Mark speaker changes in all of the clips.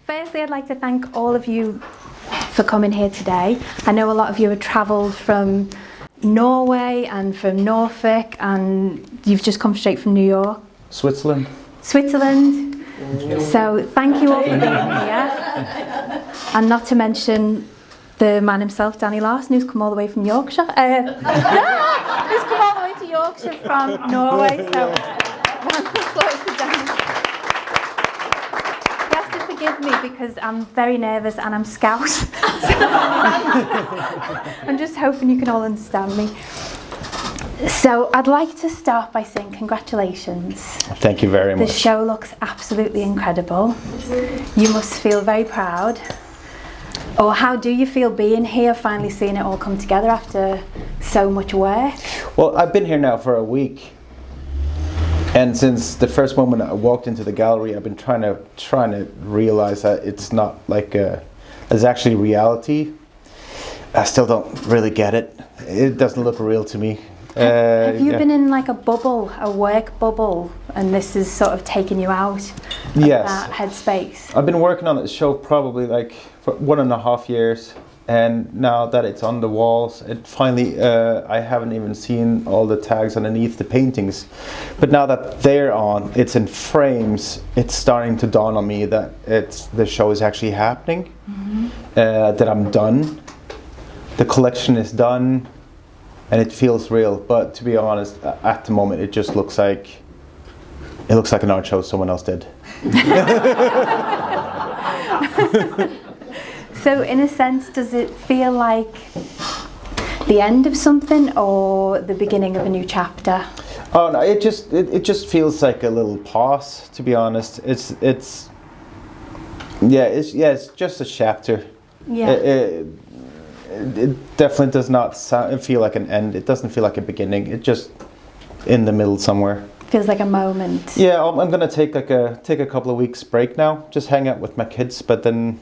Speaker 1: Firstly, I'd like to thank all of you for coming here today. I know a lot of you have travelled from Norway and from Norfolk, and you've just come straight from New York.
Speaker 2: Switzerland.
Speaker 1: So thank you all for being here. And not to mention the man himself, Danny Larsen, who's come all the way from Yorkshire. Who's come all the way to Yorkshire from Norway. So round of applause for Danny. You have to forgive me because I'm very nervous and I'm Scouse. I'm just hoping you can all understand me. So I'd like to start by saying congratulations.
Speaker 2: Thank you very much.
Speaker 1: The show looks absolutely incredible. You must feel very proud. Or how do you feel being here, finally seeing it all come together after so much work?
Speaker 2: Well, I've been here now for a week. And since the first moment I walked into the gallery, I've been trying to realize that it's not like it's actually reality. I still don't really get it. It doesn't look real to me.
Speaker 1: Have you been in like a bubble, a work bubble, and this is sort of taking you out of that headspace?
Speaker 2: I've been working on this show probably like for 1.5 years, and now that it's on the walls, it finally, I haven't even seen all the tags underneath the paintings, but now that they're on, it's in frames, it's starting to dawn on me that the show is actually happening, that I'm done, the collection is done, and it feels real. But to be honest, at the moment, it just looks like an art show someone else did.
Speaker 1: So in a sense, does it feel like the end of something or the beginning of a new chapter?
Speaker 2: Oh no, it just feels like a little pause, to be honest. It's just a chapter.
Speaker 1: Yeah.
Speaker 2: It definitely does not feel like an end. It doesn't feel like a beginning. It's just in the middle somewhere.
Speaker 1: Feels like a moment.
Speaker 2: Yeah, I'm gonna take a couple of weeks break now, just hang out with my kids. But then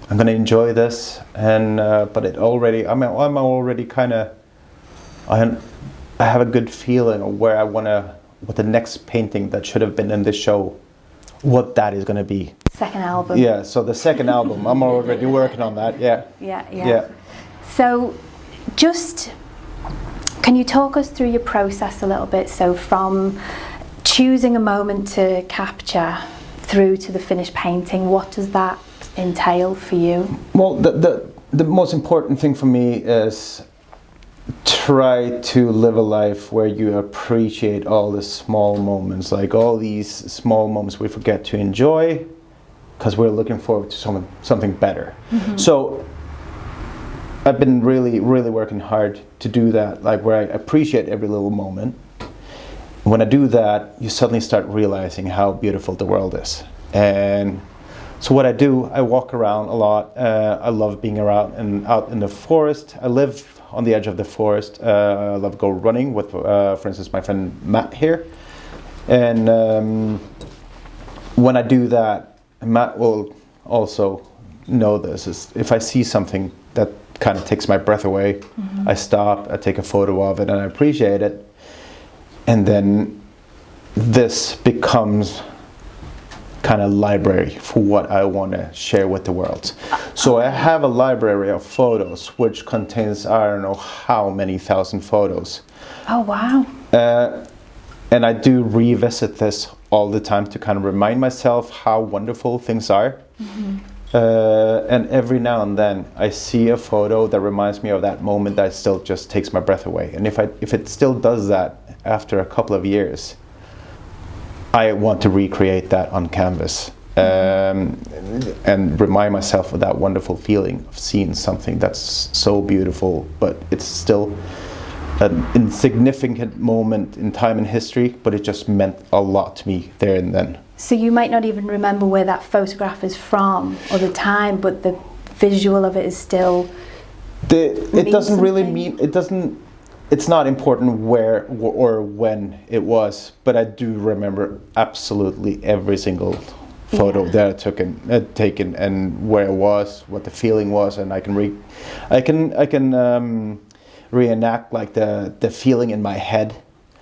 Speaker 2: I'm gonna enjoy this. And but I'm already kind of I have a good feeling of where I wanna, what the next painting that should have been in this show, what that is gonna be.
Speaker 1: Second album.
Speaker 2: Yeah, so the second album, I'm already working on that, yeah.
Speaker 1: Yeah. So can you talk us through your process a little bit? So from choosing a moment to capture through to the finished painting, what does that entail for you?
Speaker 2: Well, the most important thing for me is try to live a life where you appreciate all the small moments, like all these small moments we forget to enjoy, because we're looking forward to something better. So I've been really working hard to do that, like where I appreciate every little moment. When I do that, you suddenly start realizing how beautiful the world is. And so what I do, I walk around a lot. I love being around and out in the forest. I live on the edge of the forest. I love go running with, for instance, my friend Matt here. And when I do that, Matt will also know this, is if I see something that kind of takes my breath away, I stop, I take a photo of it, and I appreciate it. And then this becomes kind of library for what I want to share with the world. So I have a library of photos which contains, I don't know how many thousand photos.
Speaker 1: Oh wow.
Speaker 2: And I do revisit this all the time to kind of remind myself how wonderful things are. And every now and then I see a photo that reminds me of that moment that still just takes my breath away. And if it still does that after a couple of years, I want to recreate that on canvas, and remind myself of that wonderful feeling of seeing something that's so beautiful, but it's still an insignificant moment in time and history, but it just meant a lot to me there and then.
Speaker 1: So you might not even remember where that photograph is from or the time, but the visual of it is still.
Speaker 2: It doesn't really mean, it's not important where or when it was, but I do remember absolutely every single photo that I taken and where it was, what the feeling was, and I can reenact like the feeling in my head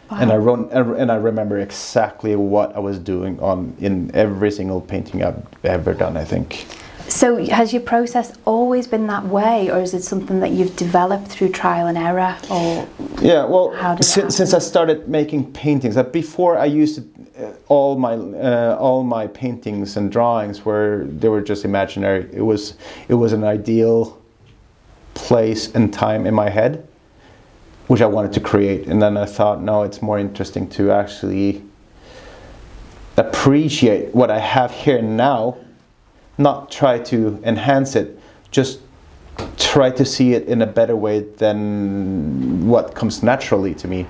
Speaker 2: And I remember exactly what I was doing in every single painting I've ever done, I think.
Speaker 1: So has your process always been that way, or is it something that you've developed through trial and error? Or
Speaker 2: yeah, well, since I started making paintings, before I used to, all my paintings and drawings were just imaginary. It was an ideal place and time in my head, which I wanted to create. And then I thought, no, it's more interesting to actually appreciate what I have here now, not try to enhance it, just try to see it in a better way than what comes naturally to me.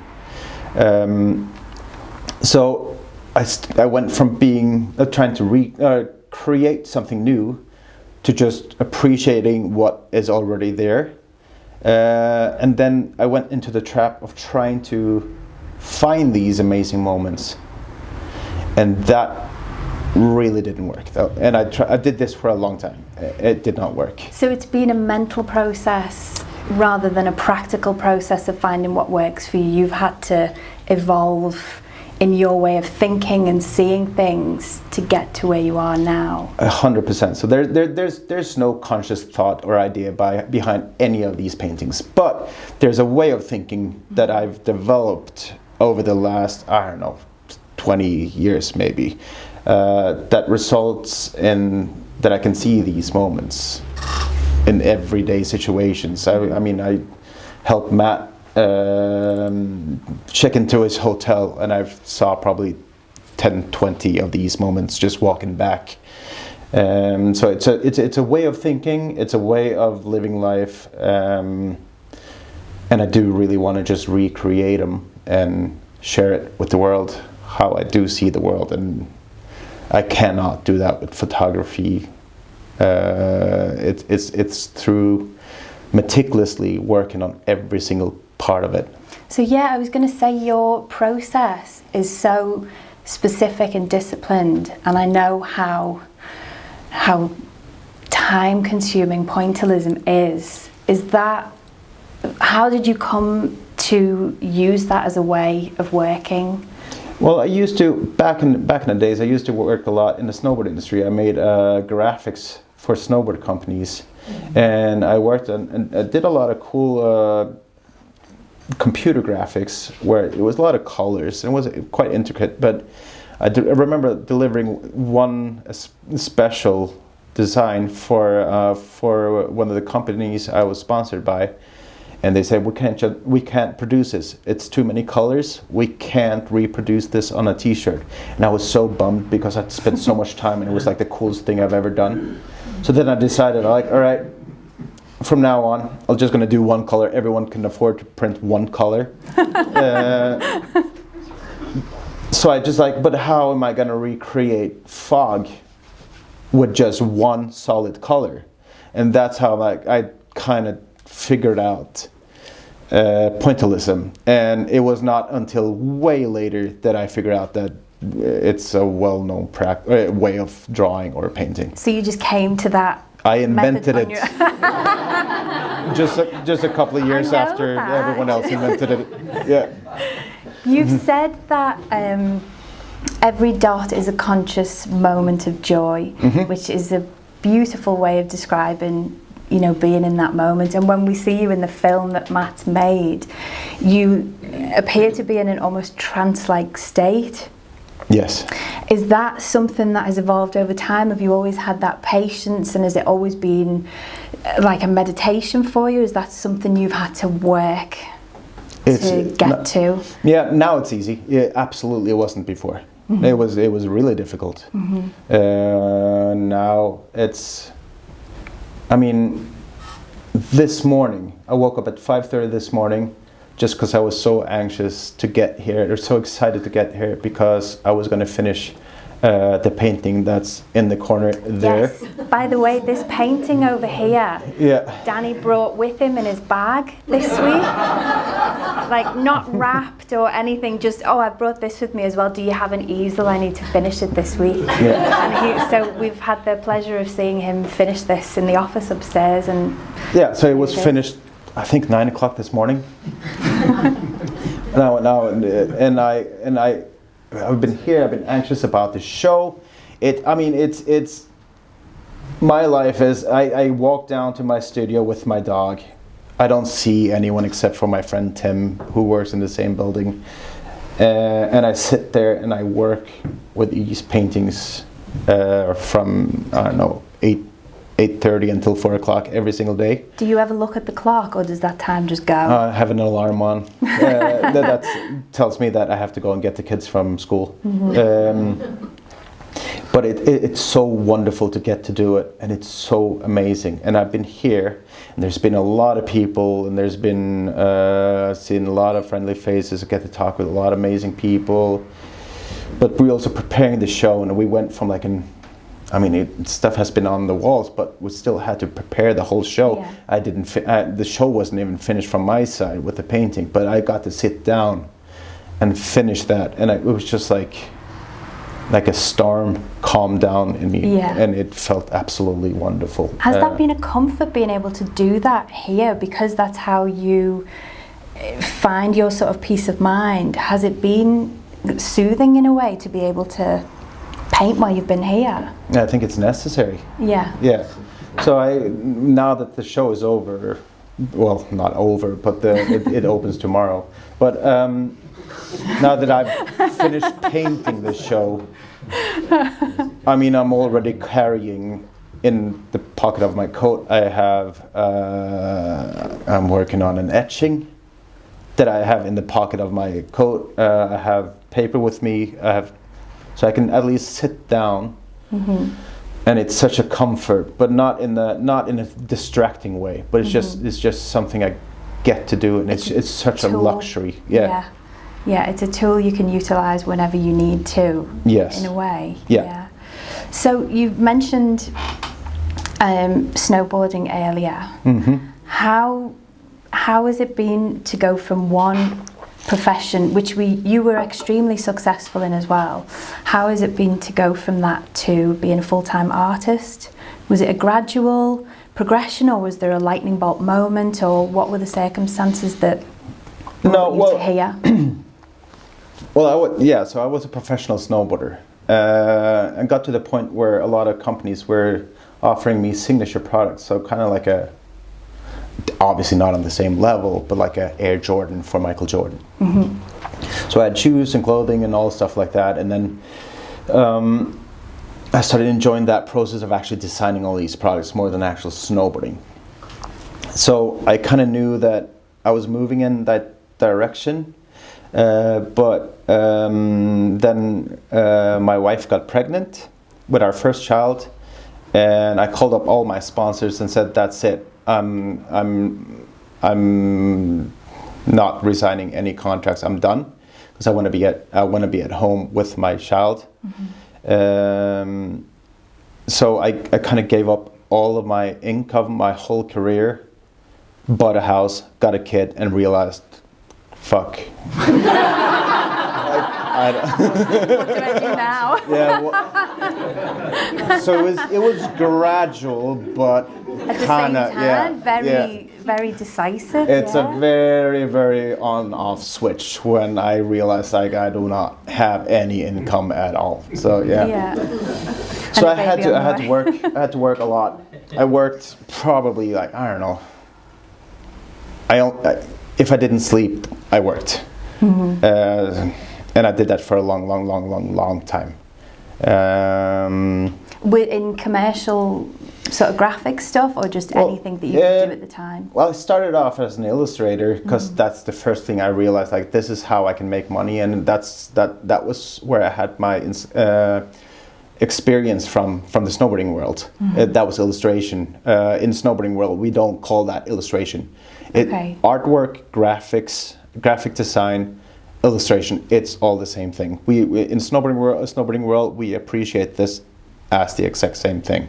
Speaker 2: So I went from being trying to create something new to just appreciating what is already there. And then I went into the trap of trying to find these amazing moments, and that really didn't work though. And I did this for a long time. It did not work.
Speaker 1: So it's been a mental process rather than a practical process of finding what works for you. You've had to evolve in your way of thinking and seeing things to get to where you are now.
Speaker 2: 100%. So there's no conscious thought or idea behind any of these paintings, but there's a way of thinking that I've developed over the last, I don't know, 20 years maybe, that results in that I can see these moments in everyday situations. I mean, I helped Matt check into his hotel, and I saw probably 10, 20 of these moments just walking back. So it's a way of thinking, it's a way of living life, and I do really want to just recreate them and share it with the world, how I do see the world, and I cannot do that with photography. It's through meticulously working on every single part of it.
Speaker 1: So yeah, I was going to say your process is so specific and disciplined, and I know how time-consuming pointillism is. That, how did you come to use that as a way of working?
Speaker 2: Well, I used to, back in the days, I used to work a lot in the snowboard industry. I made graphics for snowboard companies, and I worked on, and I did a lot of cool computer graphics where it was a lot of colors and it was quite intricate. But I remember delivering one special design for one of the companies I was sponsored by, and they said, we can't produce this. It's too many colors. We can't reproduce this on a T-shirt. And I was so bummed because I'd spent so much time, and it was like the coolest thing I've ever done. So then I decided, like, all right, from now on, I'm just going to do one color. Everyone can afford to print one color. So I just like, but how am I going to recreate fog with just one solid color? And that's how I kind of figured out pointillism. And it was not until way later that I figured out that it's a well-known way of drawing or painting.
Speaker 1: So you just came to that.
Speaker 2: I invented it just a couple of years after everyone else invented it. Yeah.
Speaker 1: You've said that every dot is a conscious moment of joy, which is a beautiful way of describing, you know, being in that moment. And when we see you in the film that Matt's made, you appear to be in an almost trance-like state.
Speaker 2: Yes.
Speaker 1: Is that something that has evolved over time? Have you always had that patience, and has it always been like a meditation for you? Is that something you've had to work to get to? Yeah,
Speaker 2: now it's easy. Yeah, absolutely, it wasn't before. It was really difficult. Now it's, I mean, this morning, I woke up at 5:30 this morning, just because I was so anxious to get here, or so excited to get here, because I was going to finish the painting that's in the corner there.
Speaker 1: Yes. By the way, this painting over here, Danny brought with him in his bag this week. Like, not wrapped or anything, just, oh, I've brought this with me as well. Do you have an easel? I need to finish it this week. And so we've had the pleasure of seeing him finish this in the office upstairs. And
Speaker 2: yeah, so it was finished, I think, 9 o'clock this morning. I've been here. I've been anxious about the show. It's my life is I walk down to my studio with my dog. I don't see anyone except for my friend Tim, who works in the same building, and I sit there and I work with these paintings from, I don't know, 8:30 until 4 o'clock every single day.
Speaker 1: Do you ever look at the clock, or does that time just go?
Speaker 2: I have an alarm on. That tells me that I have to go and get the kids from school. But it's so wonderful to get to do it, and it's so amazing. And I've been here, and there's been a lot of people, and there's been seen a lot of friendly faces. I get to talk with a lot of amazing people. But we're also preparing the show, and we went from stuff has been on the walls, but we still had to prepare the whole show.
Speaker 1: Yeah.
Speaker 2: The show wasn't even finished from my side with the painting, but I got to sit down and finish that, and it was just like a storm calmed down in me, and it felt absolutely wonderful.
Speaker 1: Has that been a comfort, being able to do that here, because that's how you find your sort of peace of mind? Has it been soothing in a way to be able to paint while you've been here?
Speaker 2: I think it's necessary. Yeah. So now that the show is over, well, not over, but it opens tomorrow. But now that I've finished painting the show, I'm already carrying in the pocket of my coat. I'm working on an etching that I have in the pocket of my coat. I have paper with me. So I can at least sit down, and it's such a comfort, but not in a distracting way. But it's just something I get to do, and it's such a luxury.
Speaker 1: Yeah, it's a tool you can utilize whenever you need to.
Speaker 2: Yes.
Speaker 1: In a way.
Speaker 2: Yeah.
Speaker 1: So you've mentioned snowboarding earlier. How has it been to go from one profession, which you were extremely successful in as well? How has it been to go from that to being a full-time artist? Was it a gradual progression, or was there a lightning bolt moment, or what were the circumstances that brought you to here?
Speaker 2: So I was a professional snowboarder, and got to the point where a lot of companies were offering me signature products, so kind of like obviously not on the same level, but like a Air Jordan for Michael Jordan. So I had shoes and clothing and all stuff like that, and then I started enjoying that process of actually designing all these products more than actual snowboarding. So I kind of knew that I was moving in that direction, but then my wife got pregnant with our first child, and I called up all my sponsors and said, "That's it. I'm not resigning any contracts. I'm done, because I want to be at home with my child." So I kind of gave up all of my income, my whole career, bought a house, got a kid, and realized, fuck.
Speaker 1: What do I do now?
Speaker 2: So it was gradual, but kind of
Speaker 1: very decisive.
Speaker 2: It's a very, very on-off switch when I realized I do not have any income at all. So So I had to work a lot. I worked probably I don't know. If I didn't sleep, I worked. And I did that for a long time.
Speaker 1: In commercial sort of graphic stuff, or just anything that you could do at the time?
Speaker 2: Well, I started off as an illustrator, because that's the first thing I realized, this is how I can make money, and that was where I had my experience from the snowboarding world. That was illustration. In snowboarding world, we don't call that illustration. Artwork, graphic design, illustration, it's all the same thing. We in snowboarding world, we appreciate this as the exact same thing.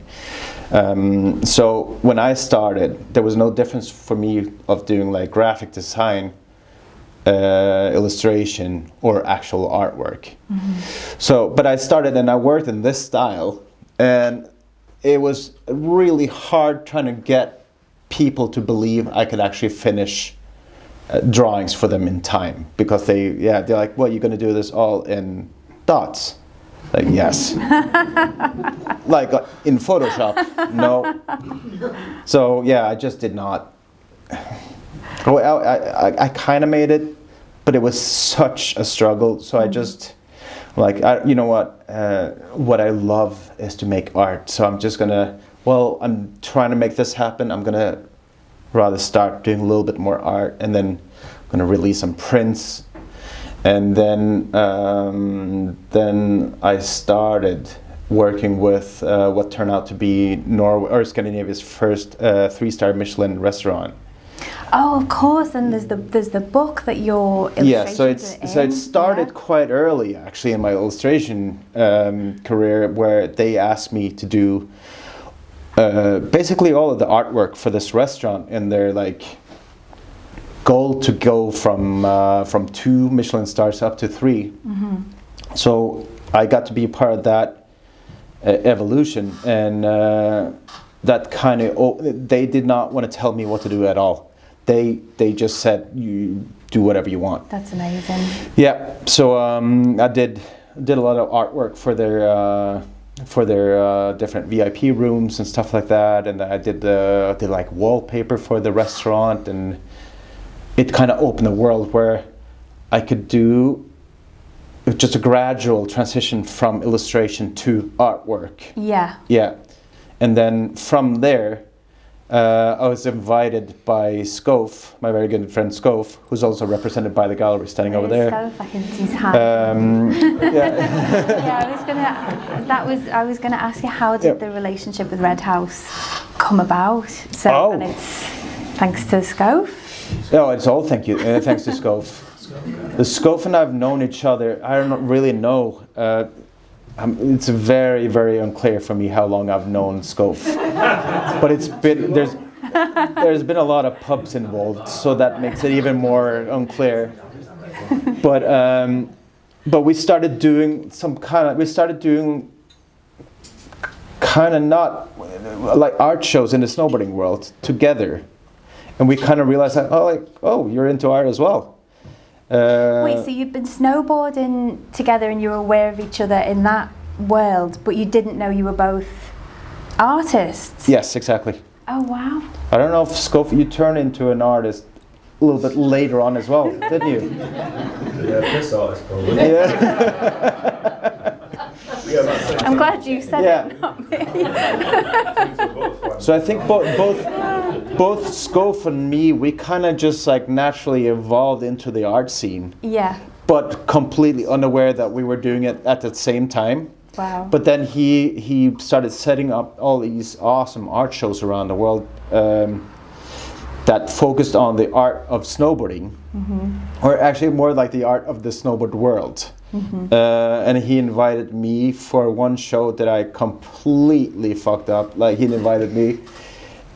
Speaker 2: So when I started, there was no difference for me of doing graphic design, illustration, or actual artwork. So, but I started and I worked in this style, and it was really hard trying to get people to believe I could actually finish drawings for them in time, because they're like, well, you're going to do this all in dots. Like, yes. like in Photoshop, no. So yeah, I just did not. I kind of made it, but it was such a struggle. So I just, like, you know what I love is to make art. So I'm just gonna, I'm trying to make this happen. I'm gonna rather start doing a little bit more art, and then I'm gonna release some prints. And then I started working with what turned out to be Scandinavia's first 3-star Michelin restaurant.
Speaker 1: Oh, of course. And there's the book that your illustrations
Speaker 2: so it started quite early, actually, in my illustration career, where they asked me to do basically all of the artwork for this restaurant, and they're like, goal to go from 2 Michelin stars up to 3. So I got to be part of that evolution, and that kind of they did not want to tell me what to do at all. They just said, you do whatever you want.
Speaker 1: That's amazing.
Speaker 2: Yeah. So I did a lot of artwork for their different VIP rooms and stuff like that, and I did like wallpaper for the restaurant, and it kind of opened a world where I could do just a gradual transition from illustration to artwork.
Speaker 1: Yeah.
Speaker 2: Yeah. And then from there, I was invited by Skov, my very good friend Skov, who's also represented by the gallery standing over there.
Speaker 1: Skov, I can see his hand.
Speaker 2: Yeah.
Speaker 1: I was gonna ask you, how did the relationship with RedHouse come about? So, and it's thanks to Skov.
Speaker 2: Oh, it's all thanks to Skov. The Skov and I've known each other, I don't really know. It's very, very unclear for me how long I've known Skov. But there's been a lot of pubs involved, so that makes it even more unclear. But we started doing kind of not like art shows in the snowboarding world together. And we kind of realized that, you're into art as well.
Speaker 1: Wait, so you've been snowboarding together and you were aware of each other in that world, but you didn't know you were both artists?
Speaker 2: Yes, exactly.
Speaker 1: Oh, wow.
Speaker 2: I don't know if Skov, you turned into an artist a little bit later on as well, didn't you?
Speaker 3: Yeah, piss artist probably.
Speaker 2: Yeah.
Speaker 1: I'm glad you said it, not me.
Speaker 2: So I think both Skov and me, we kind of just like naturally evolved into the art scene.
Speaker 1: Yeah.
Speaker 2: But completely unaware that we were doing it at the same time.
Speaker 1: Wow.
Speaker 2: But then he started setting up all these awesome art shows around the world that focused on the art of snowboarding, or actually more like the art of the snowboard world. And he invited me for one show that I completely fucked up. Like, he invited me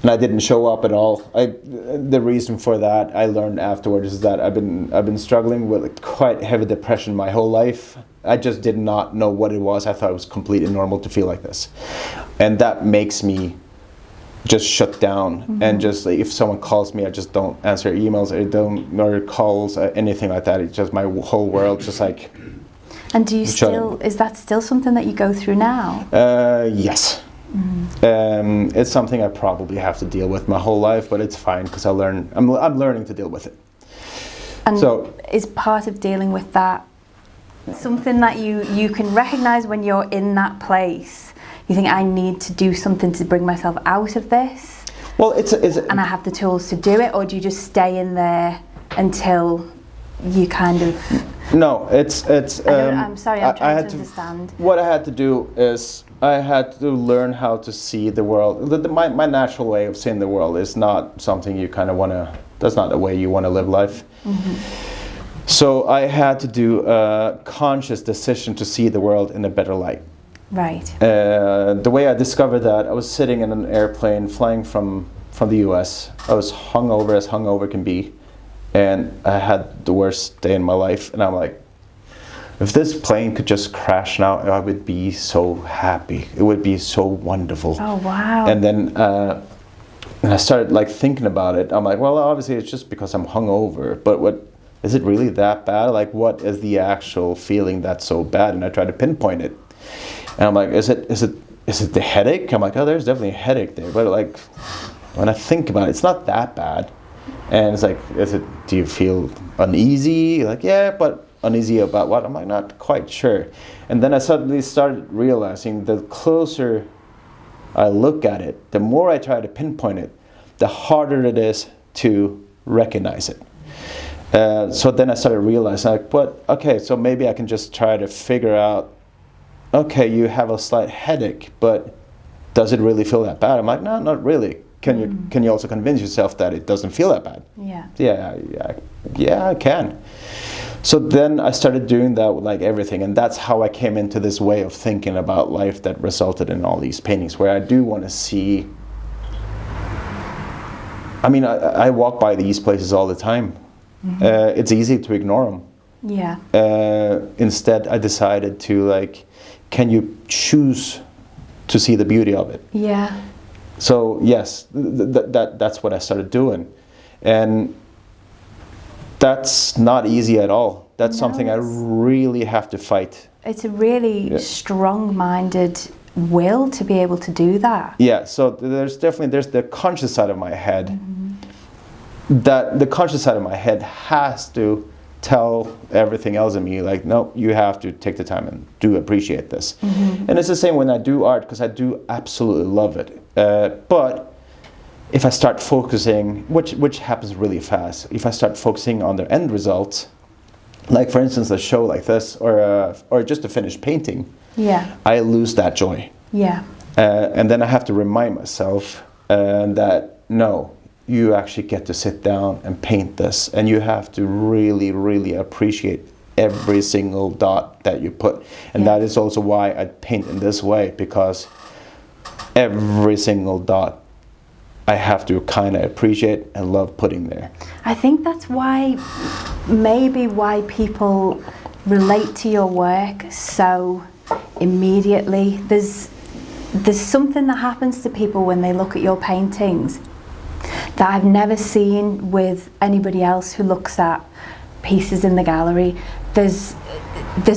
Speaker 2: and I didn't show up at all. The reason for that, I learned afterwards, is that I've been struggling with quite heavy depression my whole life. I just did not know what it was. I thought it was completely normal to feel like this, and that makes me just shut down. And just like, if someone calls me, I just don't answer emails, or calls, anything like that. It's just my whole world just like.
Speaker 1: And do you is that still something that you go through now?
Speaker 2: Yes. It's something I probably have to deal with my whole life, but it's fine because I'm learning to deal with it.
Speaker 1: And
Speaker 2: so,
Speaker 1: is part of dealing with that something that you can recognize when you're in that place? You think, I need to do something to bring myself out of this?
Speaker 2: Well,
Speaker 1: and I have the tools to do it, or do you just stay in there until you kind of?
Speaker 2: No, it's.
Speaker 1: I'm sorry, I'm trying to understand.
Speaker 2: What I had to do is I had to learn how to see the world. My natural way of seeing the world is not something you kind of want to. That's not the way you want to live life. So I had to do a conscious decision to see the world in a better light.
Speaker 1: Right.
Speaker 2: The way I discovered that, I was sitting in an airplane flying from the US. I was hungover as hungover can be. And I had the worst day in my life. And I'm like, if this plane could just crash now, I would be so happy. It would be so wonderful.
Speaker 1: Oh, wow.
Speaker 2: And then And I started like thinking about it. I'm like, well, obviously it's just because I'm hungover, but what is it really that bad? Like, what is the actual feeling that's so bad? And I tried to pinpoint it, and I'm like, is it the headache? I'm like, oh, there's definitely a headache there, but like when I think about it, it's not that bad. And it's like, do you feel uneasy? Like, yeah, but uneasy about what? I'm like, not quite sure. And then I suddenly started realizing the closer I look at it, the more I try to pinpoint it, the harder it is to recognize it. So then I started realizing, like, okay, so maybe I can just try to figure out, okay, you have a slight headache, but does it really feel that bad? I'm like, no, not really. Can you also convince yourself that it doesn't feel that bad? Yeah, I can. So then I started doing that with like everything, and that's how I came into this way of thinking about life that resulted in all these paintings, where I do want to see. I mean, I walk by these places all the time. It's easy to ignore them.
Speaker 1: Yeah.
Speaker 2: Instead, I decided to like, can you choose to see the beauty of it?
Speaker 1: Yeah.
Speaker 2: So yes, that's what I started doing, and that's not easy at all. That's something I really have to fight.
Speaker 1: It's a really strong-minded will to be able to do that.
Speaker 2: Yeah, so there's the conscious side of my head. That the conscious side of my head has to tell everything else in me, like, no, you have to take the time and do appreciate this. And it's the same when I do art, because I do absolutely love it. But if I start focusing, which happens really fast, if I start focusing on the end results, like for instance a show like this, or just a finished painting, I lose that joy. And then I have to remind myself that no, you actually get to sit down and paint this, and you have to really, really appreciate every single dot that you put. And that is also why I paint in this way, because every single dot I have to kind of appreciate and love putting there.
Speaker 1: I think that's why, maybe why people relate to your work so immediately. There's something that happens to people when they look at your paintings that I've never seen with anybody else who looks at pieces in the gallery. There's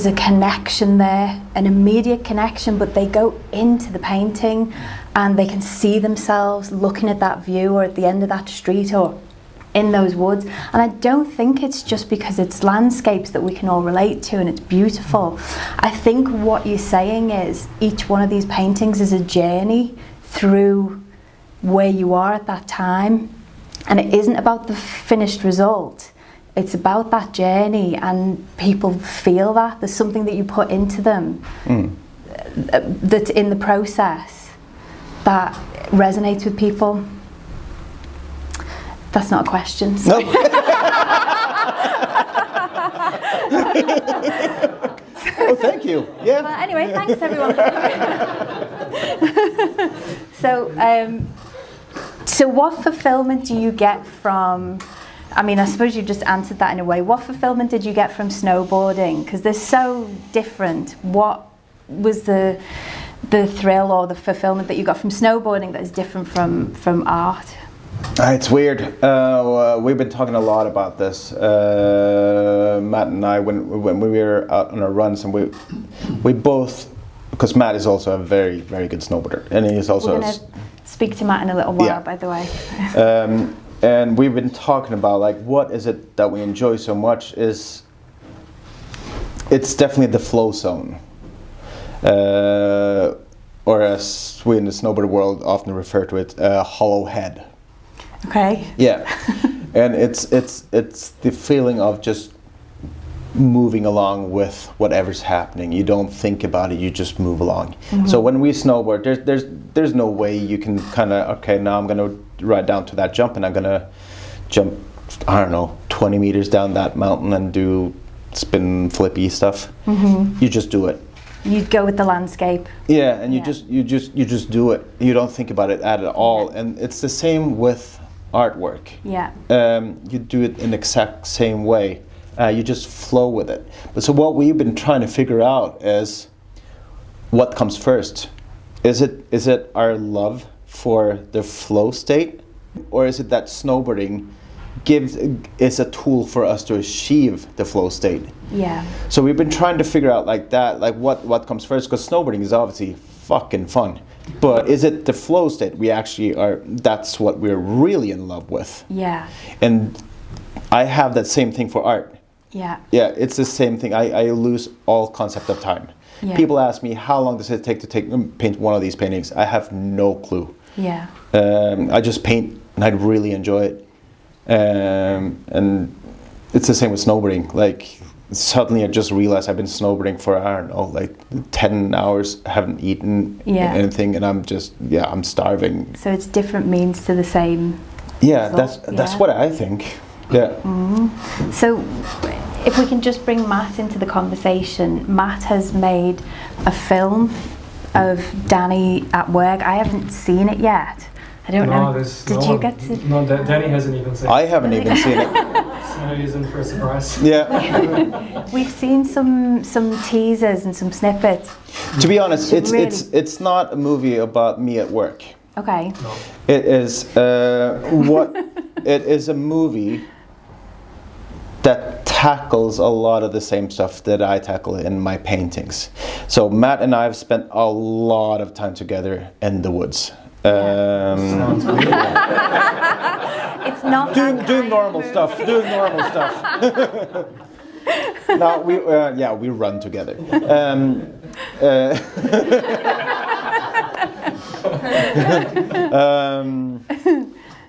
Speaker 1: a connection there, an immediate connection, but they go into the painting and they can see themselves looking at that view, or at the end of that street, or in those woods. And I don't think it's just because it's landscapes that we can all relate to and it's beautiful. I think what you're saying is each one of these paintings is a journey through where you are at that time, and it isn't about the finished result. It's about that journey, and people feel that. There's something that you put into them that's in the process that resonates with people. That's not a question.
Speaker 2: No. Oh, thank you. Yeah.
Speaker 1: But anyway, thanks everyone for coming. So what fulfillment do you get from, I mean, I suppose you just answered that in a way. What fulfillment did you get from snowboarding? Because they're so different. What was the thrill or the fulfillment that you got from snowboarding that is different from art?
Speaker 2: It's weird. We've been talking a lot about this, Matt and I, when we were out on our runs, and we both, because Matt is also a very, very good snowboarder, and he's also.
Speaker 1: We're going to speak to Matt in a little while, by the way.
Speaker 2: And we've been talking about, like, what is it that we enjoy so much? It's definitely the flow zone, or as we in the snowboard world often refer to it, hollow head.
Speaker 1: Okay.
Speaker 2: Yeah, and it's the feeling of just moving along with whatever's happening. You don't think about it, you just move along. So when we snowboard, there's no way you can kind of, okay, now I'm gonna ride down to that jump and I'm gonna jump, I don't know, 20 meters down that mountain and do spin flippy stuff. You just do it.
Speaker 1: You'd go with the landscape.
Speaker 2: Yeah, and you just do it. You don't think about it at all. And it's the same with artwork.
Speaker 1: Yeah.
Speaker 2: You do it in the exact same way. You just flow with it. But so what we've been trying to figure out is what comes first. Is it our love for the flow state, Or is it that snowboarding is a tool for us to achieve the flow state?
Speaker 1: Yeah.
Speaker 2: So we've been trying to figure out like that, like what comes first, because snowboarding is obviously fucking fun. But is it the flow state we actually are, that's what we're really in love with?
Speaker 1: Yeah.
Speaker 2: And I have that same thing for art.
Speaker 1: Yeah.
Speaker 2: Yeah, it's the same thing. I lose all concept of time.
Speaker 1: Yeah.
Speaker 2: People ask me, how long does it take to paint one of these paintings? I have no clue.
Speaker 1: Yeah.
Speaker 2: I just paint and I really enjoy it. And it's the same with snowboarding. Like, suddenly I just realized I've been snowboarding for, I don't know, like 10 hours, haven't eaten anything, and I'm starving.
Speaker 1: So it's different means to the same result.
Speaker 2: That's what I think. Yeah.
Speaker 1: Mm-hmm. So if we can just bring Matt into the conversation. Matt has made a film of Danny at work. I haven't seen it yet. I don't know. Did you get to?
Speaker 3: No, Danny hasn't even seen it.
Speaker 2: I haven't even seen it.
Speaker 3: So he's in for a surprise.
Speaker 2: Yeah.
Speaker 1: We've seen some teasers and some snippets.
Speaker 2: To be honest,
Speaker 1: Really?
Speaker 2: it's not a movie about me at work.
Speaker 1: Okay.
Speaker 3: No.
Speaker 2: It is it is a movie that tackles a lot of the same stuff that I tackle in my paintings. So Matt and I have spent a lot of time together in the woods.
Speaker 3: Sounds weird.
Speaker 1: It's not
Speaker 2: Doing normal stuff. Doing normal stuff. No, we run together.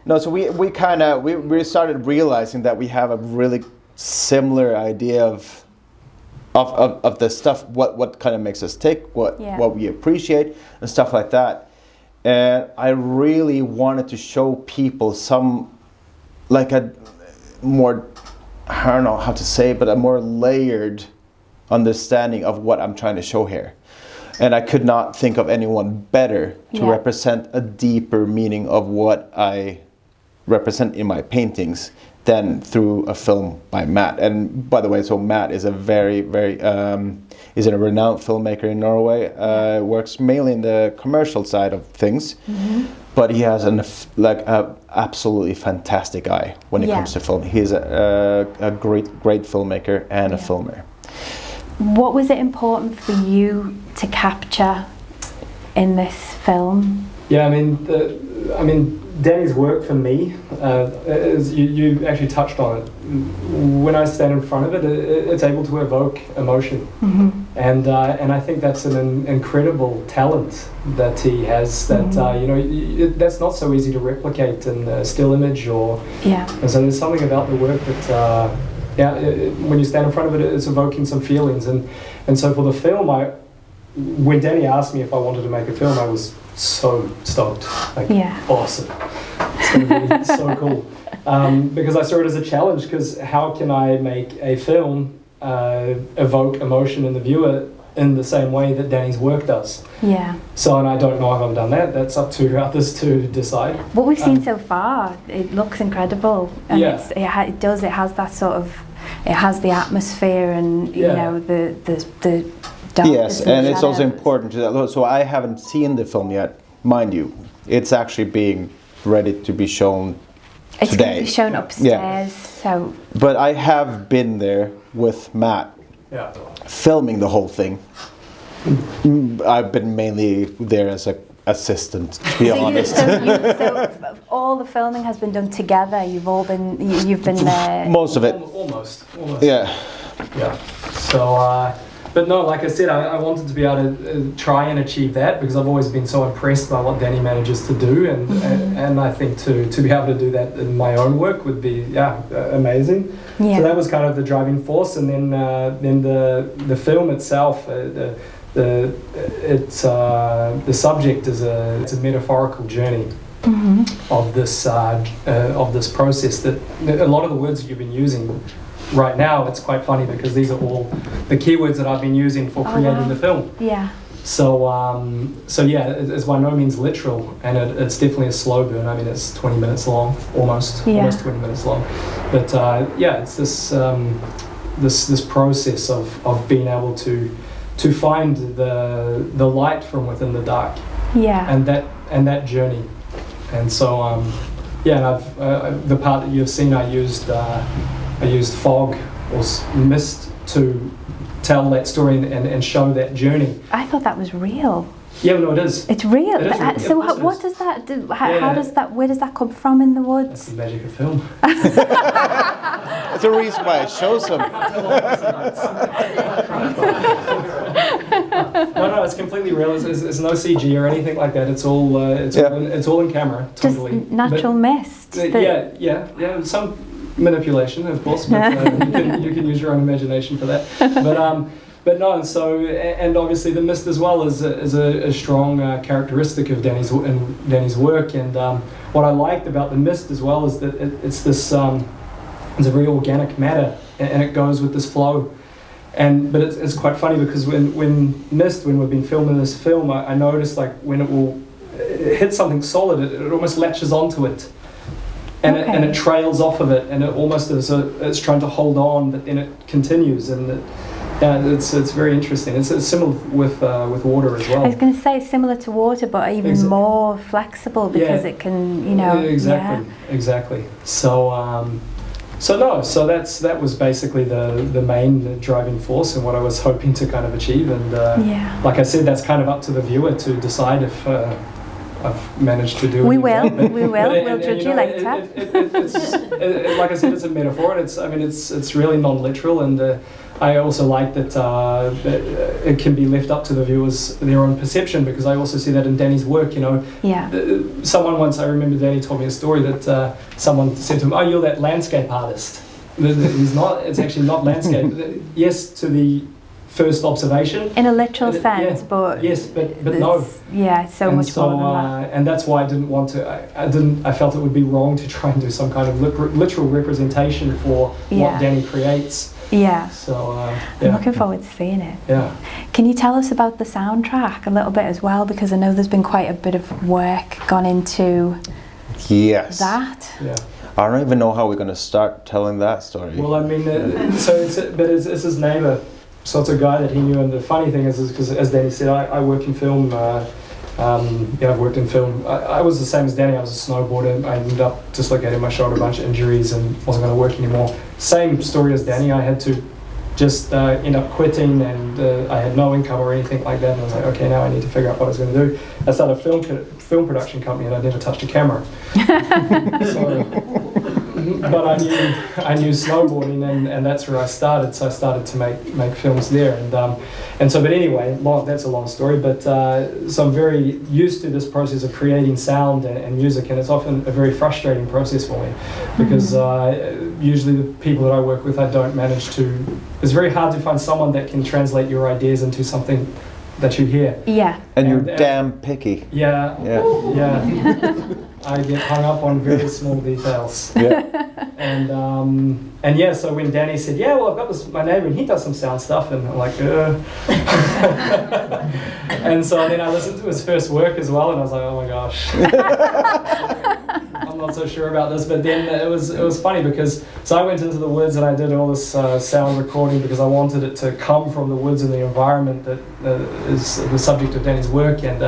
Speaker 2: No, so we started realizing that we have a really similar idea of the stuff, what kind of makes us tick, what we appreciate and stuff like that. And I really wanted to show people some, like a more, I don't know how to say it, but a more layered understanding of what I'm trying to show here. And I could not think of anyone better to represent a deeper meaning of what I represent in my paintings than through a film by Matt. And by the way, so Matt is a very, is a renowned filmmaker in Norway. Works mainly in the commercial side of things, but he has an absolutely fantastic eye when it comes to film. He's a great filmmaker and a filmer.
Speaker 1: What was it important for you to capture in this film?
Speaker 3: Yeah, I mean, Danny's work for me, is, you actually touched on it. When I stand in front of it, it's able to evoke emotion, and I think that's an incredible talent that he has. That that's not so easy to replicate in a still image And so there's something about the work that. When you stand in front of it, it's evoking some feelings, and so for the film, when Danny asked me if I wanted to make a film, I was so stoked, awesome, it's going to be so cool, because I saw it as a challenge. Because how can I make a film evoke emotion in the viewer in the same way that Danny's work does? Yeah. So, and I don't know if I've done that. That's up to others to decide.
Speaker 1: What we've seen so far, it looks incredible, and it has that sort of, it has the atmosphere and you know the darkness.
Speaker 2: Yes, and it's also important to, so I haven't seen the film yet, mind you. It's actually being ready to be shown today.
Speaker 1: It's going to be shown upstairs. So. But
Speaker 2: I have been there with Matt.
Speaker 3: Yeah.
Speaker 2: Filming the whole thing. I've been mainly there as an assistant, to be honest.
Speaker 1: So all the filming has been done together. You've been there.
Speaker 2: Most of it.
Speaker 3: Almost.
Speaker 2: Yeah.
Speaker 3: Yeah. So, but no, like I said, I wanted to be able to try and achieve that, because I've always been so impressed by what Danny manages to do, and I think to be able to do that in my own work would be amazing. Yeah. So that was kind of the driving force, and then the film itself, the subject is it's a metaphorical journey of this process that a lot of the words that you've been using right now. It's quite funny because these are all the keywords that I've been using for creating the film. Yeah. So it's by no means literal, and it's definitely a slow burn. I mean, it's 20 minutes long, almost 20 minutes long. But it's this process of being able to find the light from within the dark. Yeah. And that journey. And so yeah, and the part that you've seen, I used fog or mist to tell that story and show that journey.
Speaker 1: I thought that was real.
Speaker 3: Yeah, no, it is.
Speaker 1: It's real.
Speaker 3: It is real.
Speaker 1: So
Speaker 3: Of course
Speaker 1: what
Speaker 3: it
Speaker 1: does
Speaker 3: is.
Speaker 1: that do? How does that? Where does that come from in the
Speaker 3: That's
Speaker 1: woods?
Speaker 3: the magic of film.
Speaker 2: That's the reason why it shows them.
Speaker 3: No, it's completely real. It's no CG or anything like that. It's all it's all in camera.
Speaker 1: Just
Speaker 3: Totally.
Speaker 1: natural mist.
Speaker 3: Yeah. Some manipulation, of course, but you can use your own imagination for that. But no, and obviously the mist as well is a strong characteristic of Danny's work. And what I liked about the mist as well is that it's this it's a very organic matter, and it goes with this flow. But it's quite funny because when we've been filming this film, I noticed like when it will hit something solid, it almost latches onto it. And it trails off of it, and it almost it's trying to hold on, but then it continues, and it's very interesting. It's similar with water as well.
Speaker 1: I was going to say it's similar to water, but even more flexible because it can,
Speaker 3: exactly. So that was basically the main driving force and what I was hoping to kind of achieve. And like I said, that's kind of up to the viewer to decide if I've managed to do it.
Speaker 1: We'll judge you later.
Speaker 3: Like I said, it's a metaphor, and it's really non-literal, and I also like that it can be left up to the viewers their own perception, because I also see that in Danny's work. Someone once, I remember Danny told me a story that someone said to him, "Oh, you're that landscape artist." He's not. It's actually not landscape. Yes, to the first observation.
Speaker 1: In a literal sense, but
Speaker 3: yes, but no.
Speaker 1: Yeah, so much more than that.
Speaker 3: And that's why I didn't want to. I felt it would be wrong to try and do some kind of literal representation for what Danny creates.
Speaker 1: Yeah.
Speaker 3: So
Speaker 1: I'm looking forward to seeing it.
Speaker 3: Yeah.
Speaker 1: Can you tell us about the soundtrack a little bit as well, because I know there's been quite a bit of work gone into that.
Speaker 3: Yeah.
Speaker 2: I don't even know how we're going to start telling that story.
Speaker 3: Well, I mean, it's his neighbour. So it's a guy that he knew, and the funny thing is because, as Danny said, I work in film. I've worked in film. I was the same as Danny. I was a snowboarder. I ended up dislocating my shoulder, a bunch of injuries, and wasn't going to work anymore. Same story as Danny. I had to just end up quitting, and I had no income or anything like that. And I was like, okay, now I need to figure out what I was going to do. I started a film production company, and I never touched a camera. But I knew snowboarding, and that's where I started. So I started to make films there, but anyway, that's a long story. But so I'm very used to this process of creating sound and music, and it's often a very frustrating process for me because usually the people that I work with, I don't manage to. It's very hard to find someone that can translate your ideas into something that you hear.
Speaker 1: Yeah.
Speaker 2: And you're damn picky.
Speaker 3: Yeah. I get hung up on very small details.
Speaker 2: Yeah.
Speaker 3: And so when Danny said, "Yeah, well, I've got my neighbour and he does some sound stuff," and I'm like, and so then I listened to his first work as well, and I was like, "Oh my gosh." I'm not so sure about this, but then it was funny because I went into the woods and I did all this sound recording because I wanted it to come from the woods and the environment that is the subject of Danny's work, and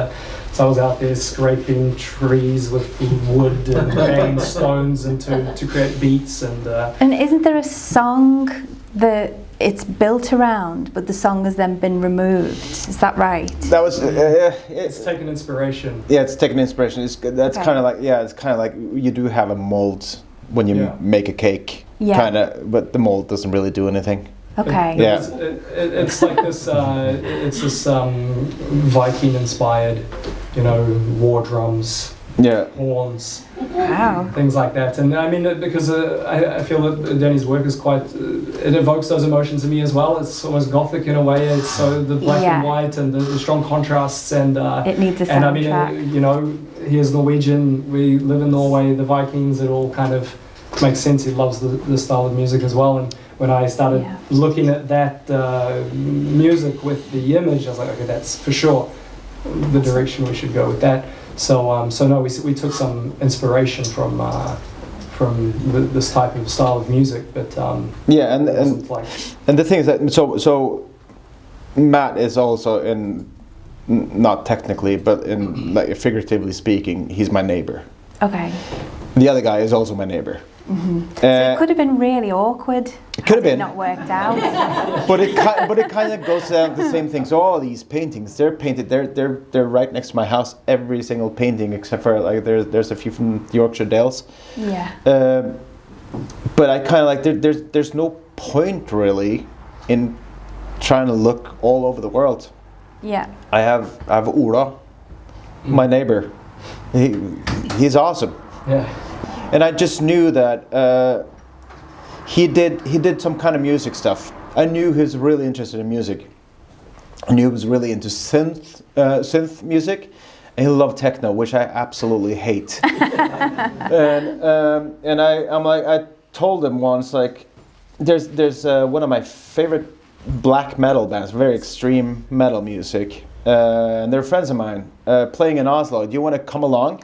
Speaker 3: so I was out there scraping trees with wood and banging stones and to create beats and
Speaker 1: isn't there a song that it's built around, but the song has then been removed? Is that right?
Speaker 2: That was
Speaker 3: it's taken inspiration.
Speaker 2: Yeah, it's taken inspiration. That's kind of like it's kind of like you do have a mold when you make a cake, kind of, but the mold doesn't really do anything.
Speaker 1: Okay.
Speaker 3: It's like this. It's this Viking-inspired, war drums, horns, things like that. And I mean, because I feel that Danny's work is quite. It evokes those emotions in me as well. It's almost gothic in a way. It's so the black and white and the strong contrasts and.
Speaker 1: It needs a soundtrack.
Speaker 3: And I mean, he is Norwegian. We live in Norway. The Vikings. It all kind of makes sense. He loves the style of music as well. And when I started looking at that music with the image, I was like, okay, that's for sure the direction we should go with that. So we took some inspiration from this type of style of music, but
Speaker 2: and the thing is that so Matt is also not technically, but in like figuratively speaking, he's my neighbor.
Speaker 1: Okay.
Speaker 2: The other guy is also my neighbor.
Speaker 1: So it could have been really awkward.
Speaker 2: It could have been.
Speaker 1: Not worked out.
Speaker 2: But it kind of goes down to the same thing. So all these paintings, they're painted. They're right next to my house. Every single painting, except for like there's a few from the Yorkshire Dales.
Speaker 1: Yeah.
Speaker 2: But I kind of like there's no point really in trying to look all over the world.
Speaker 1: Yeah.
Speaker 2: I have Ola, my neighbor. He's awesome.
Speaker 3: Yeah.
Speaker 2: And I just knew that he did some kind of music stuff. I knew he was really interested in music. I knew he was really into synth music, and he loved techno, which I absolutely hate. and I told him once, like, there's one of my favorite black metal bands, very extreme metal music, and they're friends of mine playing in Oslo. Do you want to come along?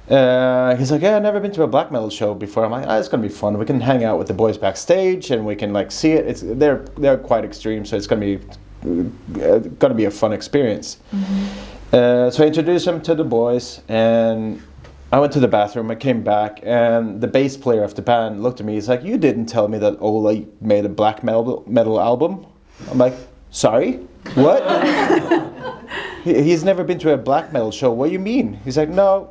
Speaker 2: He's like, yeah, I've never been to a black metal show before. I'm like, it's gonna be fun. We can hang out with the boys backstage, and we can like see it. They're quite extreme, so it's gonna be a fun experience. So I introduced him to the boys, and I went to the bathroom. I came back, and the bass player of the band looked at me. He's like, you didn't tell me that Ola made a black metal album. I'm like, sorry, what? He's never been to a black metal show. What do you mean? He's like, no.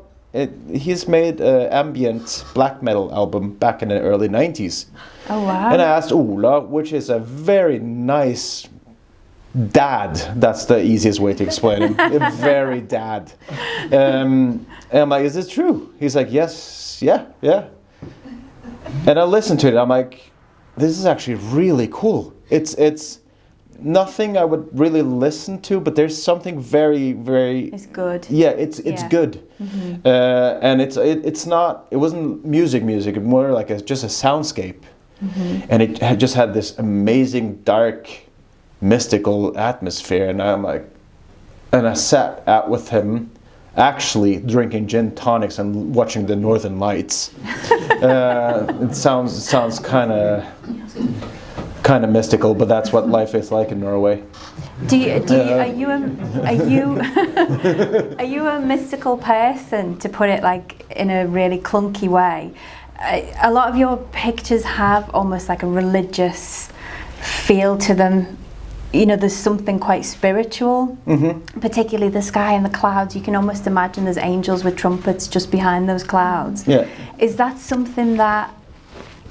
Speaker 2: He's made an ambient black metal album back in the early 90s.
Speaker 1: Oh, wow.
Speaker 2: And I asked Ola, which is a very nice dad. That's the easiest way to explain him. A very dad. And I'm like, is this true? He's like, yes, yeah. And I listened to it. I'm like, this is actually really cool. It's nothing I would really listen to, but there's something very, very.
Speaker 1: It's good.
Speaker 2: Yeah, it's good, and it wasn't music. It was more like just a soundscape, and it just had this amazing dark, mystical atmosphere. And I'm like, and I sat out with him, actually drinking gin tonics and watching the Northern Lights. It sounds kind of mystical, but that's what life is like in Norway.
Speaker 1: Are you a mystical person, to put it like in a really clunky way? A lot of your pictures have almost like a religious feel to them. You know, there's something quite spiritual, particularly the sky and the clouds. You can almost imagine there's angels with trumpets just behind those clouds. Yeah. Is that something that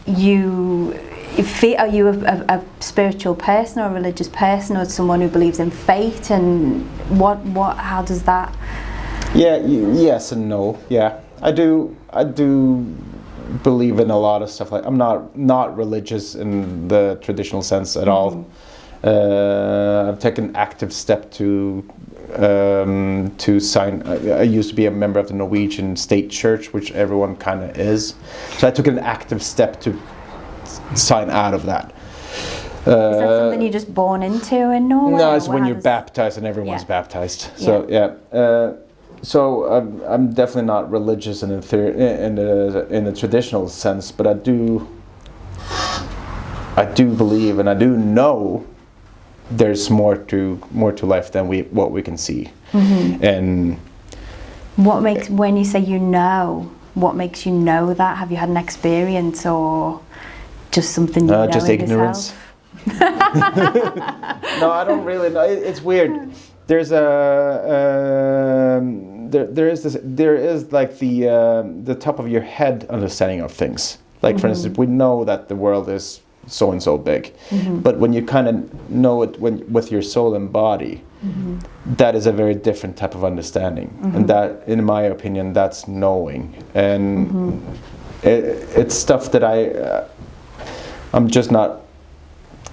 Speaker 1: you feel? Are you a spiritual person or a religious person, or someone who believes in fate? And how does that?
Speaker 2: Yeah, yes and no. Yeah, I do believe in a lot of stuff. Like, I'm not religious in the traditional sense at all. I've taken active step to sign. I used to be a member of the Norwegian state church, which everyone kind of is. So I took an active step to sign out of that.
Speaker 1: Is that something you're just born into in Norway?
Speaker 2: No, it's when you're baptized, and everyone's baptized. So so I'm definitely not religious in the traditional sense, but I do believe, and I do know there's more to life than what we can see. And
Speaker 1: what makes, when you say you know, what makes you know that? Have you had an experience, or just something you know
Speaker 2: just
Speaker 1: in
Speaker 2: ignorance?
Speaker 1: Yourself?
Speaker 2: No, I don't really know. It's weird. There's there is like the top of your head understanding of things. Like, for instance, we know that the world is so and so big, but when you kind of know it with your soul and body, that is a very different type of understanding, and that, in my opinion, that's knowing. And it's stuff that I'm just not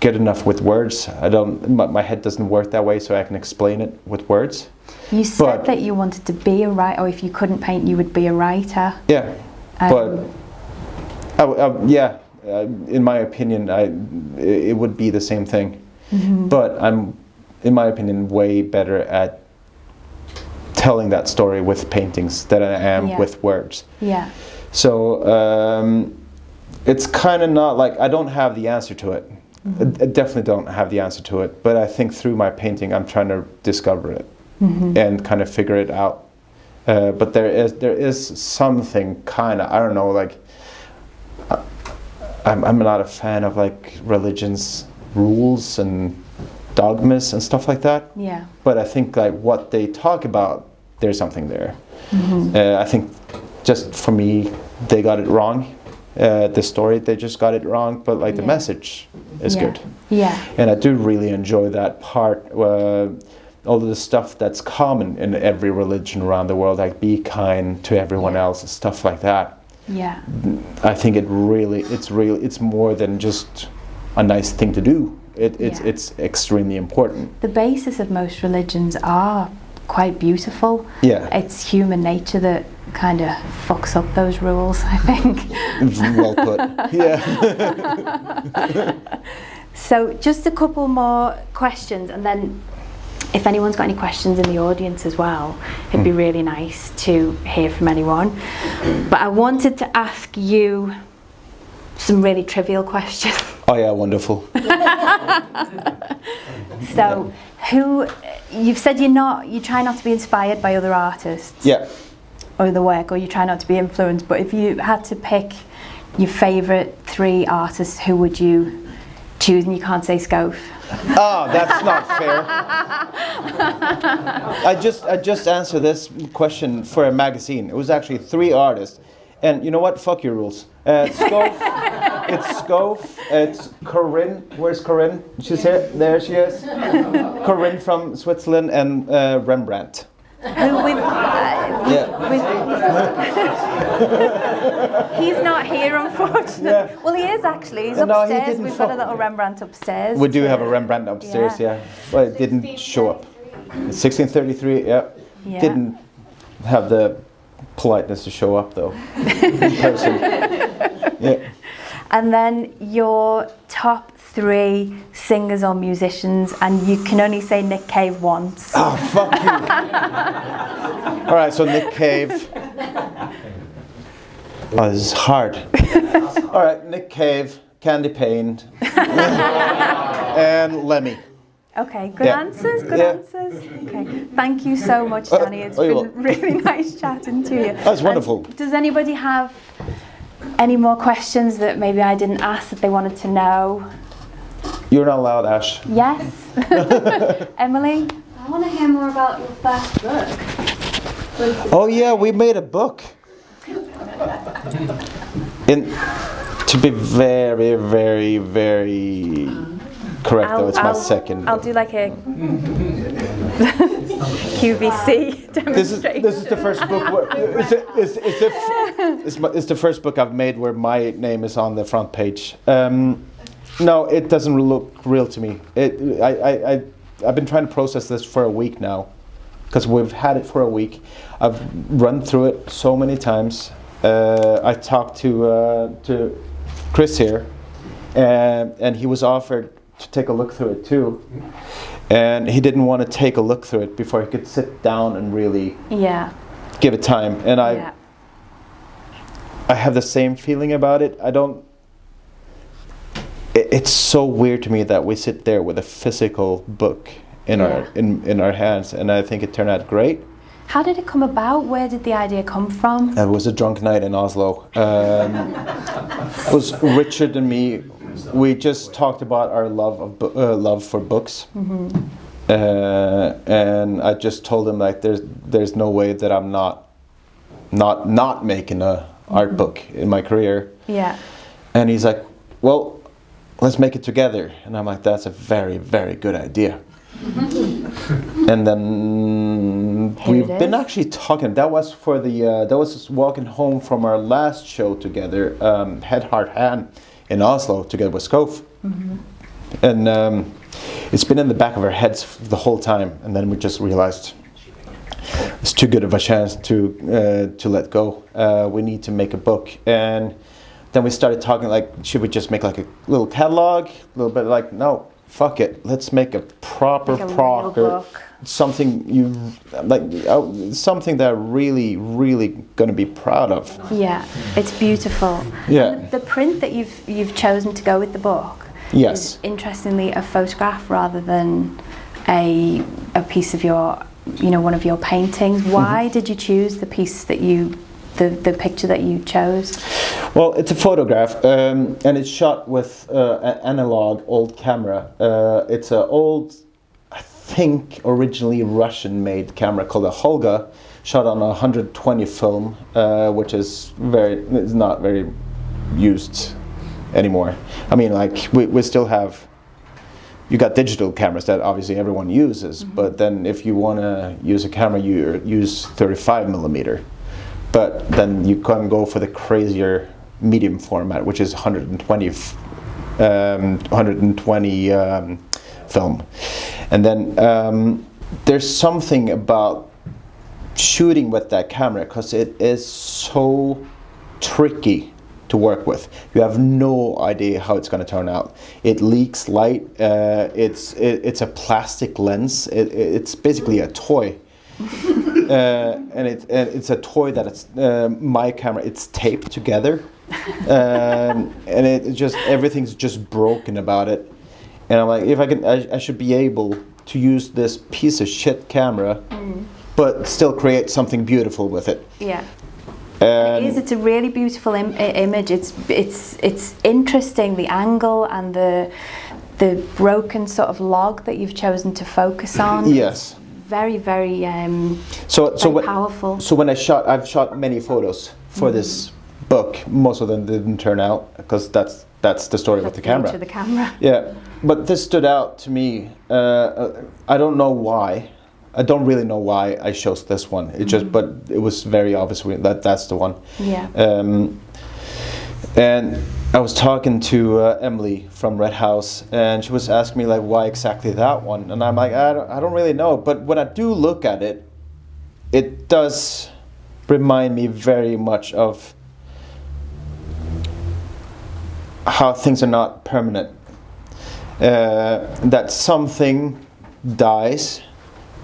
Speaker 2: good enough with words. My head doesn't work that way, so I can explain it with words.
Speaker 1: You said that you wanted to be a writer, or if you couldn't paint, you would be a writer.
Speaker 2: Yeah, but in my opinion, it would be the same thing. But I'm, in my opinion, way better at telling that story with paintings than I am with words. Yeah. So it's kind of not like I don't have the answer to it. I definitely don't have the answer to it. But I think through my painting, I'm trying to discover it and kind of figure it out. But there is something kind of, I don't know, like I'm not a fan of like religion's rules and dogmas and stuff like that.
Speaker 1: Yeah.
Speaker 2: But I think like what they talk about, there's something there. I think just for me, they got it wrong. The story, they just got it wrong, but like the message is good.
Speaker 1: Yeah.
Speaker 2: And I do really enjoy that part. All of the stuff that's common in every religion around the world, like be kind to everyone else and stuff like that.
Speaker 1: Yeah.
Speaker 2: I think it's more than just a nice thing to do. It's extremely important.
Speaker 1: The basis of most religions are quite beautiful.
Speaker 2: Yeah.
Speaker 1: It's human nature that kind of fucks up those rules, I think.
Speaker 2: Well put. Yeah.
Speaker 1: So just a couple more questions, and then if anyone's got any questions in the audience as well, it'd be really nice to hear from anyone. But I wanted to ask you some really trivial questions.
Speaker 2: Oh yeah, wonderful.
Speaker 1: So, you've said you try not to be inspired by other artists.
Speaker 2: Yeah.
Speaker 1: Or the work, or you try not to be influenced, but if you had to pick your favourite 3 artists, who would you choose? And you can't say Scove.
Speaker 2: Oh, that's not fair. I just answered this question for a magazine. It was actually 3 artists. And you know what? Fuck your rules. Scove, it's Scove, it's Corinne. Where's Corinne? She's here. There she is. Corinne from Switzerland, and Rembrandt.
Speaker 1: He's not here, unfortunately.
Speaker 2: Yeah.
Speaker 1: Well, he is actually. He's
Speaker 2: No, he
Speaker 1: upstairs.
Speaker 2: didn't
Speaker 1: We've got a little Rembrandt upstairs.
Speaker 2: We do have a Rembrandt upstairs, yeah. Well, it didn't show up. 1633, yeah. Didn't have the politeness to show up, though. In person. Yeah.
Speaker 1: And then your top 3 singers or musicians, and you can only say Nick Cave once.
Speaker 2: Oh, fuck you. All right, so Nick Cave. Oh, this is hard. All right, Nick Cave, Candie Payne, and Lemmy.
Speaker 1: Okay, good answers, good answers. Okay, thank you so much, Danny. It's been really nice chatting to you.
Speaker 2: That's wonderful.
Speaker 1: And does anybody have any more questions that maybe I didn't ask that they wanted to know?
Speaker 2: You're not allowed, Ash.
Speaker 1: Yes. Emily?
Speaker 4: I want to hear more about your first book.
Speaker 2: Oh yeah, we made a book. To be very, very, very correct, though, it's my second.
Speaker 1: I'll do like a QVC demonstration.
Speaker 2: This is the first book. It's the first book I've made where my name is on the front page. No, it doesn't look real to me. I've been trying to process this for a week now, because we've had it for a week. I've run through it so many times. I talked to Chris here, and he was offered to take a look through it too, and he didn't want to take a look through it before he could sit down and really give it time. And I have the same feeling about it. It's so weird to me that we sit there with a physical book in our hands, and I think it turned out great.
Speaker 1: How did it come about? Where did the idea come from?
Speaker 2: It was a drunk night in Oslo. It was Richard and me. We just talked about our love for books, and I just told him like there's no way that I'm not making a art book in my career.
Speaker 1: Yeah.
Speaker 2: And he's like, well, let's make it together. And I'm like, that's a very, very good idea. And then we've been actually talking. That was for that was walking home from our last show together, Head, Heart, Hand in Oslo, together with Scove. And it's been in the back of our heads the whole time. And then we just realized it's too good of a chance to let go. We need to make a book. And then we started talking like, should we just make like a little catalog? A little bit like, no, fuck it. Let's make a proper book. Something you like, something that really, really going to be proud of.
Speaker 1: Yeah, it's beautiful.
Speaker 2: Yeah.
Speaker 1: And the print that you've chosen to go with the book.
Speaker 2: Yes.
Speaker 1: Is interestingly a photograph rather than a piece of your one of your paintings. Why did you choose the piece that the picture that you chose?
Speaker 2: Well, it's a photograph, and it's shot with an analog old camera. It's an old, I think, originally Russian-made camera called a Holga, shot on a 120 film, which is not very used anymore. I mean, like we still have. You got digital cameras that obviously everyone uses, but then if you want to use a camera, you use 35 millimeter. But then you can go for the crazier medium format, which is 120 film. And then there's something about shooting with that camera, because it is so tricky to work with. You have no idea how it's going to turn out. It leaks light. It's a plastic lens. It's basically a toy. And it's a toy that it's my camera. It's taped together, and it just everything's just broken about it. And I'm like, if I should be able to use this piece of shit camera, but still create something beautiful with it.
Speaker 1: Yeah. It's a really beautiful image. It's interesting, the angle and the broken sort of log that you've chosen to focus on.
Speaker 2: Yes.
Speaker 1: Very, very powerful.
Speaker 2: So when I've shot many photos for this book. Most of them didn't turn out, because that's the story with the camera.
Speaker 1: The camera.
Speaker 2: Yeah, but this stood out to me. I don't know why. I don't really know why I chose this one. It just, but it was very obvious that that's the one.
Speaker 1: Yeah.
Speaker 2: And I was talking to Emily from RedHouse, and she was asking me like, why exactly that one? And I'm like, I don't really know. But when I do look at it, it does remind me very much of how things are not permanent. That something dies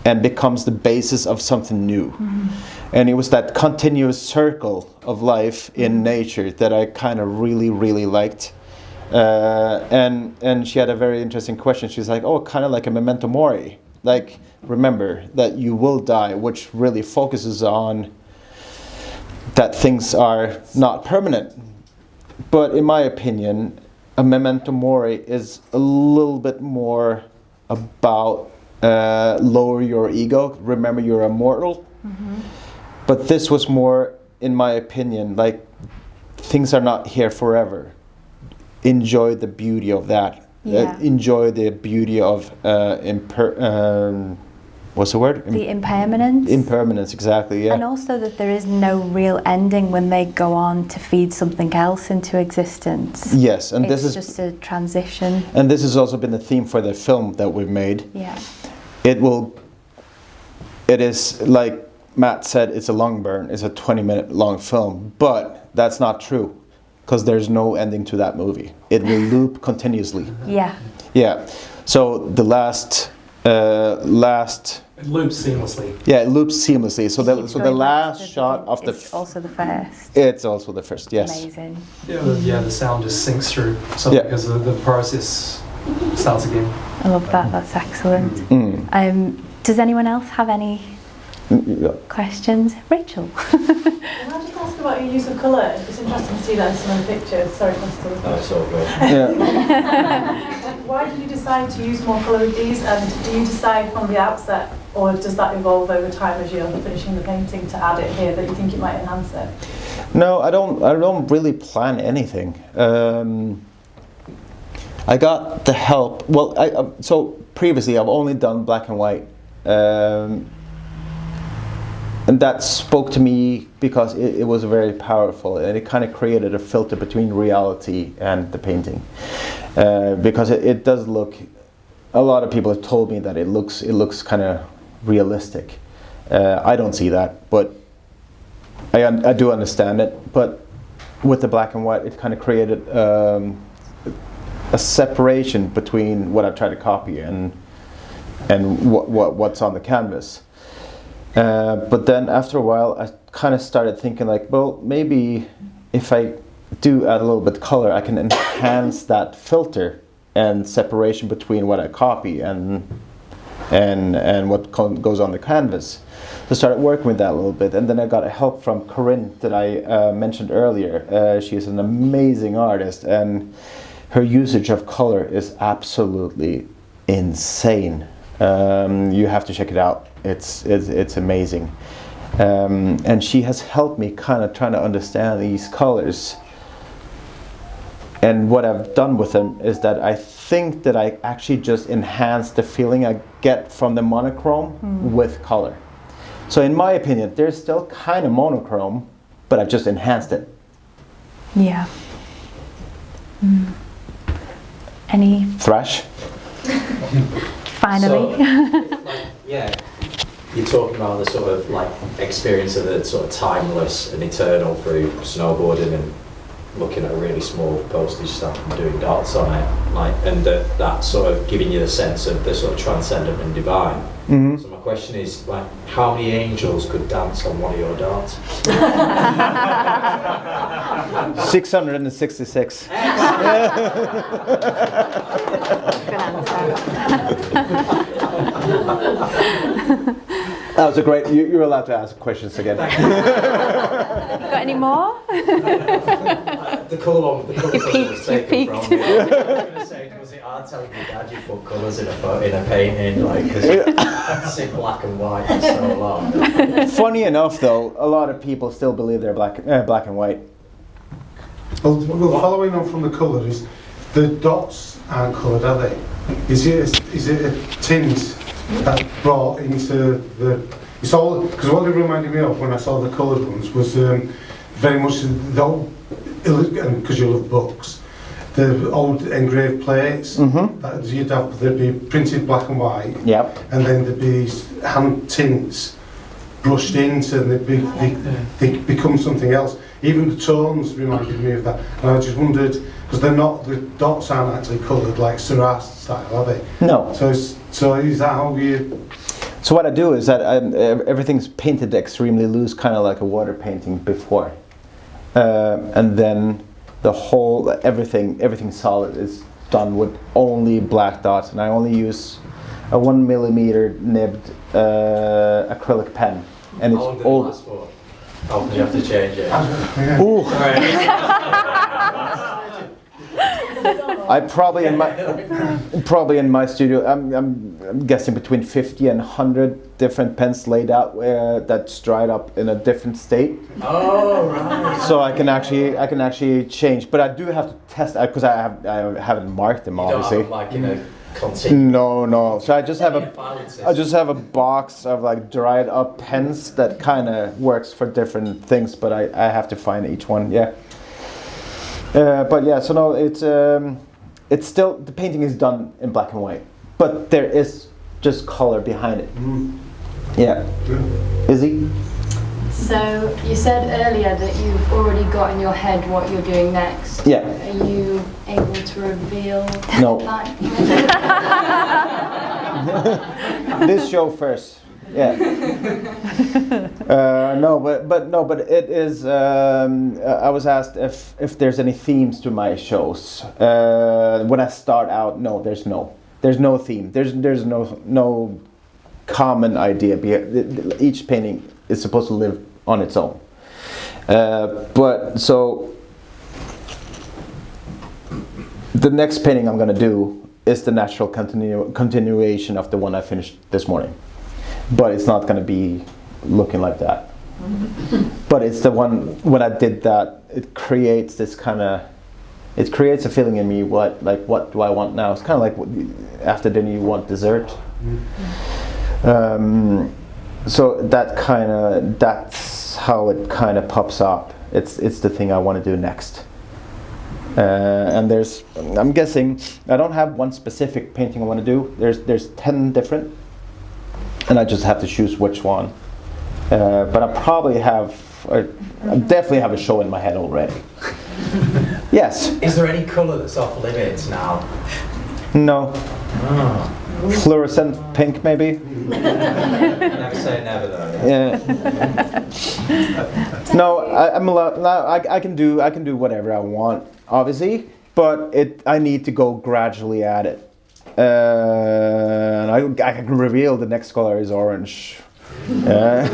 Speaker 2: and becomes the basis of something new. Mm-hmm. And it was that continuous circle of life in nature that I kind of really liked. And she had a very interesting question. She's like, oh, kind of like a memento mori. Like, remember that you will die, which really focuses on that things are not permanent. But in my opinion, a memento mori is a little bit more about lower your ego. Remember, you're immortal. Mm-hmm. But this was more, in my opinion, like, things are not here forever. Enjoy the beauty of that.
Speaker 1: Yeah.
Speaker 2: Enjoy the beauty of what's the word?
Speaker 1: The impermanence.
Speaker 2: Impermanence, exactly, yeah.
Speaker 1: And also that there is no real ending when they go on to feed something else into existence.
Speaker 2: Yes, and
Speaker 1: this is just a transition.
Speaker 2: And this has also been the theme for the film that we've made.
Speaker 1: Yeah.
Speaker 2: It is, like Matt said, it's a long burn. It's a 20-minute long film, but that's not true, because there's no ending to that movie. It will loop continuously.
Speaker 1: Yeah.
Speaker 2: Yeah. So the last.
Speaker 3: It loops seamlessly.
Speaker 2: Yeah, it loops seamlessly. So the last shot of the.
Speaker 1: It's also the first.
Speaker 2: It's also the first. Yes.
Speaker 1: Amazing.
Speaker 3: Yeah, the sound just sinks through. So because the process starts again.
Speaker 1: I love that. That's excellent. Does anyone else have any questions? Rachel.
Speaker 5: Can I just ask about your use of colour? It's interesting to see that in some of the pictures. Sorry, Crystal.
Speaker 6: That's all good.
Speaker 2: Yeah.
Speaker 5: Why did you decide to use more colour with these? And do you decide from the outset, or does that evolve over time as you're finishing the painting to add it here that you think it might enhance it?
Speaker 2: No, I don't really plan anything. I got the help. Well, so previously I've only done black and white. And that spoke to me because it was very powerful, and it kind of created a filter between reality and the painting. Because it does look, a lot of people have told me that it looks kind of realistic. I don't see that, but I do understand it. But with the black and white, it kind of created a separation between what I try to copy and what's on the canvas. But then after a while, I kind of started thinking like, well, maybe if I do add a little bit of color, I can enhance that filter and separation between what I copy and and what goes on the canvas. So I started working with that a little bit, and then I got help from Corinne that I mentioned earlier. She is an amazing artist, and her usage of color is absolutely insane. You have to check it out. It's amazing. And she has helped me kind of trying to understand these colors. And what I've done with them is that I think that I actually just enhance the feeling I get from the monochrome with color. So in my opinion, they're still kind of monochrome, but I've just enhanced it.
Speaker 1: Yeah. Any
Speaker 2: Thrash?
Speaker 1: finally?
Speaker 6: Yeah, you're talking about the sort of like experience of the sort of timeless and eternal through snowboarding and looking at a really small postage stamp and doing dots on it, like, and that sort of giving you the sense of the sort of transcendent and divine.
Speaker 2: Mm-hmm.
Speaker 6: So my question is, like, how many angels could dance on one of your darts?
Speaker 2: 666. That was a great. You're allowed to ask questions again.
Speaker 1: Got any more?
Speaker 6: The colour one, the colour was taken
Speaker 1: peaked.
Speaker 6: from me. I was going to say, was it hard telling your dad you put colours in a painting, like, because it's in black and white for so long?
Speaker 2: Funny enough, though, a lot of people still believe they're black and white.
Speaker 7: Well, following on from the colours, the dots aren't coloured, are they? Is it a tint that brought into the? It's all because what it reminded me of when I saw the coloured ones was very much the old, because you love books, the old engraved plates that you'd have, they'd be printed black and white.
Speaker 2: Yep.
Speaker 7: And then there'd be hand tints brushed into, and they become something else. Even the tones reminded me of that. And I just wondered, because the dots aren't actually coloured like Seurat style, are they?
Speaker 2: No.
Speaker 7: So is that how you?
Speaker 2: So what I do is that everything's painted extremely loose, kind of like a water painting before, and then the whole everything solid is done with only black dots, and I only use a 1 millimeter nibbed acrylic pen, and it's
Speaker 6: How long did it
Speaker 2: old.
Speaker 6: last for? How often do you have to change it?
Speaker 7: Yeah.
Speaker 2: Ooh. I probably in my studio, I'm guessing between 50 and 100 different pens laid out that's dried up in a different state.
Speaker 6: Oh, right.
Speaker 2: So I can actually change, but I do have to test because I haven't marked them,
Speaker 6: You don't
Speaker 2: obviously.
Speaker 6: have like, continuous.
Speaker 2: No. So I just have a box of like dried up pens that kind of works for different things, but I have to find each one. Yeah. But yeah, so no, it's still, the painting is done in black and white, but there is just color behind it. Yeah. Izzy?
Speaker 8: So you said earlier that you've already got in your head what you're doing next.
Speaker 2: Yeah.
Speaker 8: Are you able to reveal
Speaker 2: No.
Speaker 8: that?
Speaker 2: This show first. Yeah. But it is. I was asked if there's any themes to my shows. When I start out, no, there's no theme. There's no common idea. Each painting is supposed to live on its own. But so the next painting I'm gonna do is the natural continuation of the one I finished this morning. But it's not going to be looking like that. But it's the one, when I did that, it creates this kind of, it creates a feeling in me, what do I want now? It's kind of like after dinner you want dessert. So that's how it kind of pops up. It's the thing I want to do next. And I'm guessing, I don't have one specific painting I want to do. There's 10 different. And I just have to choose which one. But I definitely have a show in my head already. Yes.
Speaker 6: Is there any colour that's off limits now?
Speaker 2: No.
Speaker 6: Oh.
Speaker 2: Fluorescent pink, maybe.
Speaker 6: Never say never, though.
Speaker 2: Yeah. No, I'm allowed. I can do whatever I want, obviously. But I need to go gradually at it. And I can reveal the next color is orange.
Speaker 1: That's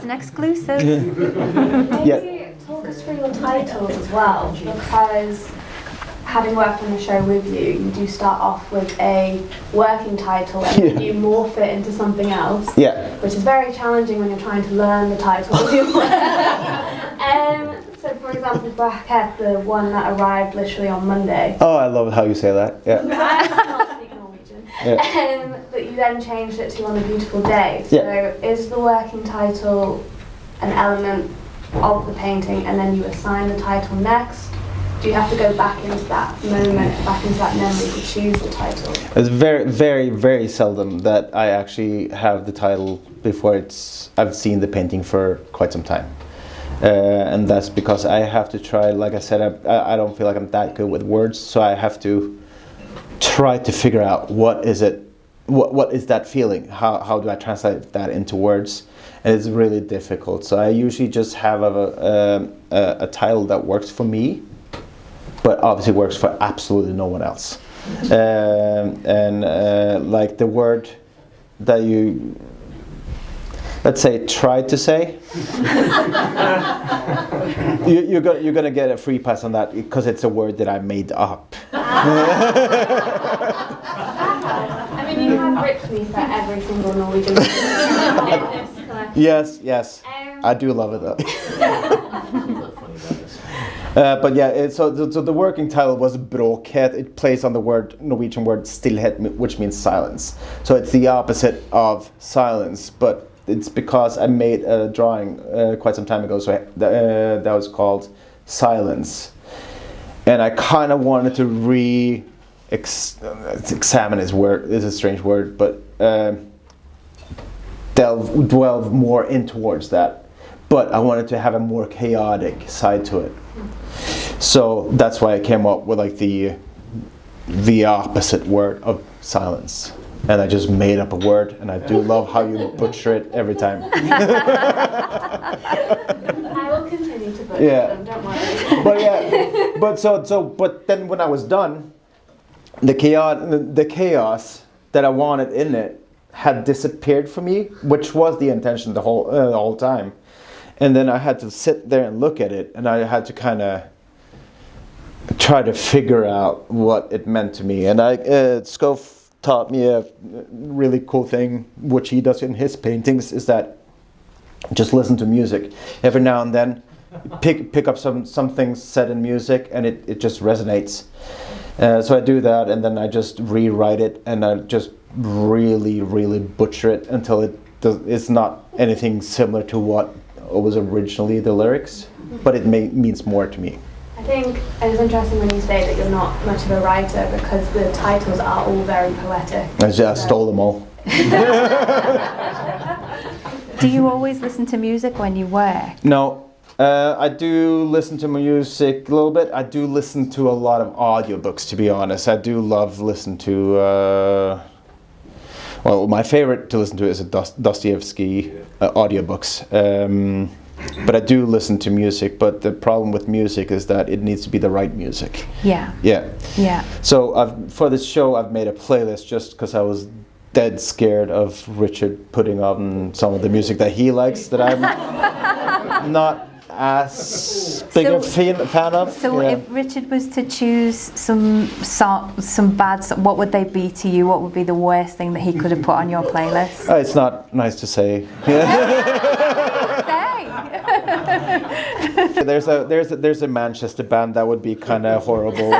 Speaker 1: an exclusive.
Speaker 4: Maybe talk us through your titles as well, because having worked on the show with you, you do start off with a working title and then you morph it into something else, which is very challenging when you're trying to learn the title of your work. So for example, Bracket, the one that arrived literally on Monday.
Speaker 2: Oh, I love how you say that. Yeah.
Speaker 4: I cannot speak Norwegian. But you then changed it to On a Beautiful Day. So is the working title an element of the painting and then you assign the title next? Do you have to go back into that moment, back into that memory to choose the title?
Speaker 2: It's very, very, very seldom that I actually have the title before I've seen the painting for quite some time. And that's because I have to try, like I said, I don't feel like I'm that good with words, so I have to try to figure out what is that feeling? How do I translate that into words? And it's really difficult. So I usually just have a title that works for me, but obviously works for absolutely no one else. Like the word that you, let's say, try to say, you're going to get a free pass on that because it's a word that I made up.
Speaker 4: I mean, you have ripped me for every single Norwegian word.
Speaker 2: Yes. I do love it though. But yeah, so the working title was bråkhet. It plays on the Norwegian word stillhet, which means silence. So it's the opposite of silence, but it's because I made a drawing quite some time ago, so that was called Silence. And I kind of wanted to examine this word. It's a strange word, but delve more in towards that. But I wanted to have a more chaotic side to it. So that's why I came up with like the opposite word of silence. And I just made up a word, and I do love how you butcher it every time.
Speaker 4: I will continue to butcher them, don't worry.
Speaker 2: But then when I was done, the chaos that I wanted in it had disappeared for me, which was the intention the whole time. And then I had to sit there and look at it, and I had to kind of try to figure out what it meant to me. And Scove taught me a really cool thing, which he does in his paintings, is that just listen to music. Every now and then, pick up some things said in music, and it just resonates. So I do that, and then I just rewrite it, and I just really, really butcher it until it's not anything similar to what was originally the lyrics, but it means more to me.
Speaker 4: I think it's interesting when you say that you're not much of a writer, because the titles are all very poetic.
Speaker 2: I stole them all.
Speaker 1: Do you always listen to music when you work?
Speaker 2: No. I do listen to music a little bit. I do listen to a lot of audiobooks, to be honest. I do love listening to... well, my favorite to listen to is a Dostoevsky audiobooks. But I do listen to music, but the problem with music is that it needs to be the right music. Yeah. So for this show, I've made a playlist just because I was dead scared of Richard putting on some of the music that he likes that I'm not as big a fan of.
Speaker 1: So if Richard was to choose some bad songs, what would they be to you? What would be the worst thing that he could have put on your playlist?
Speaker 2: It's not nice to say. There's a Manchester band that would be kind of horrible.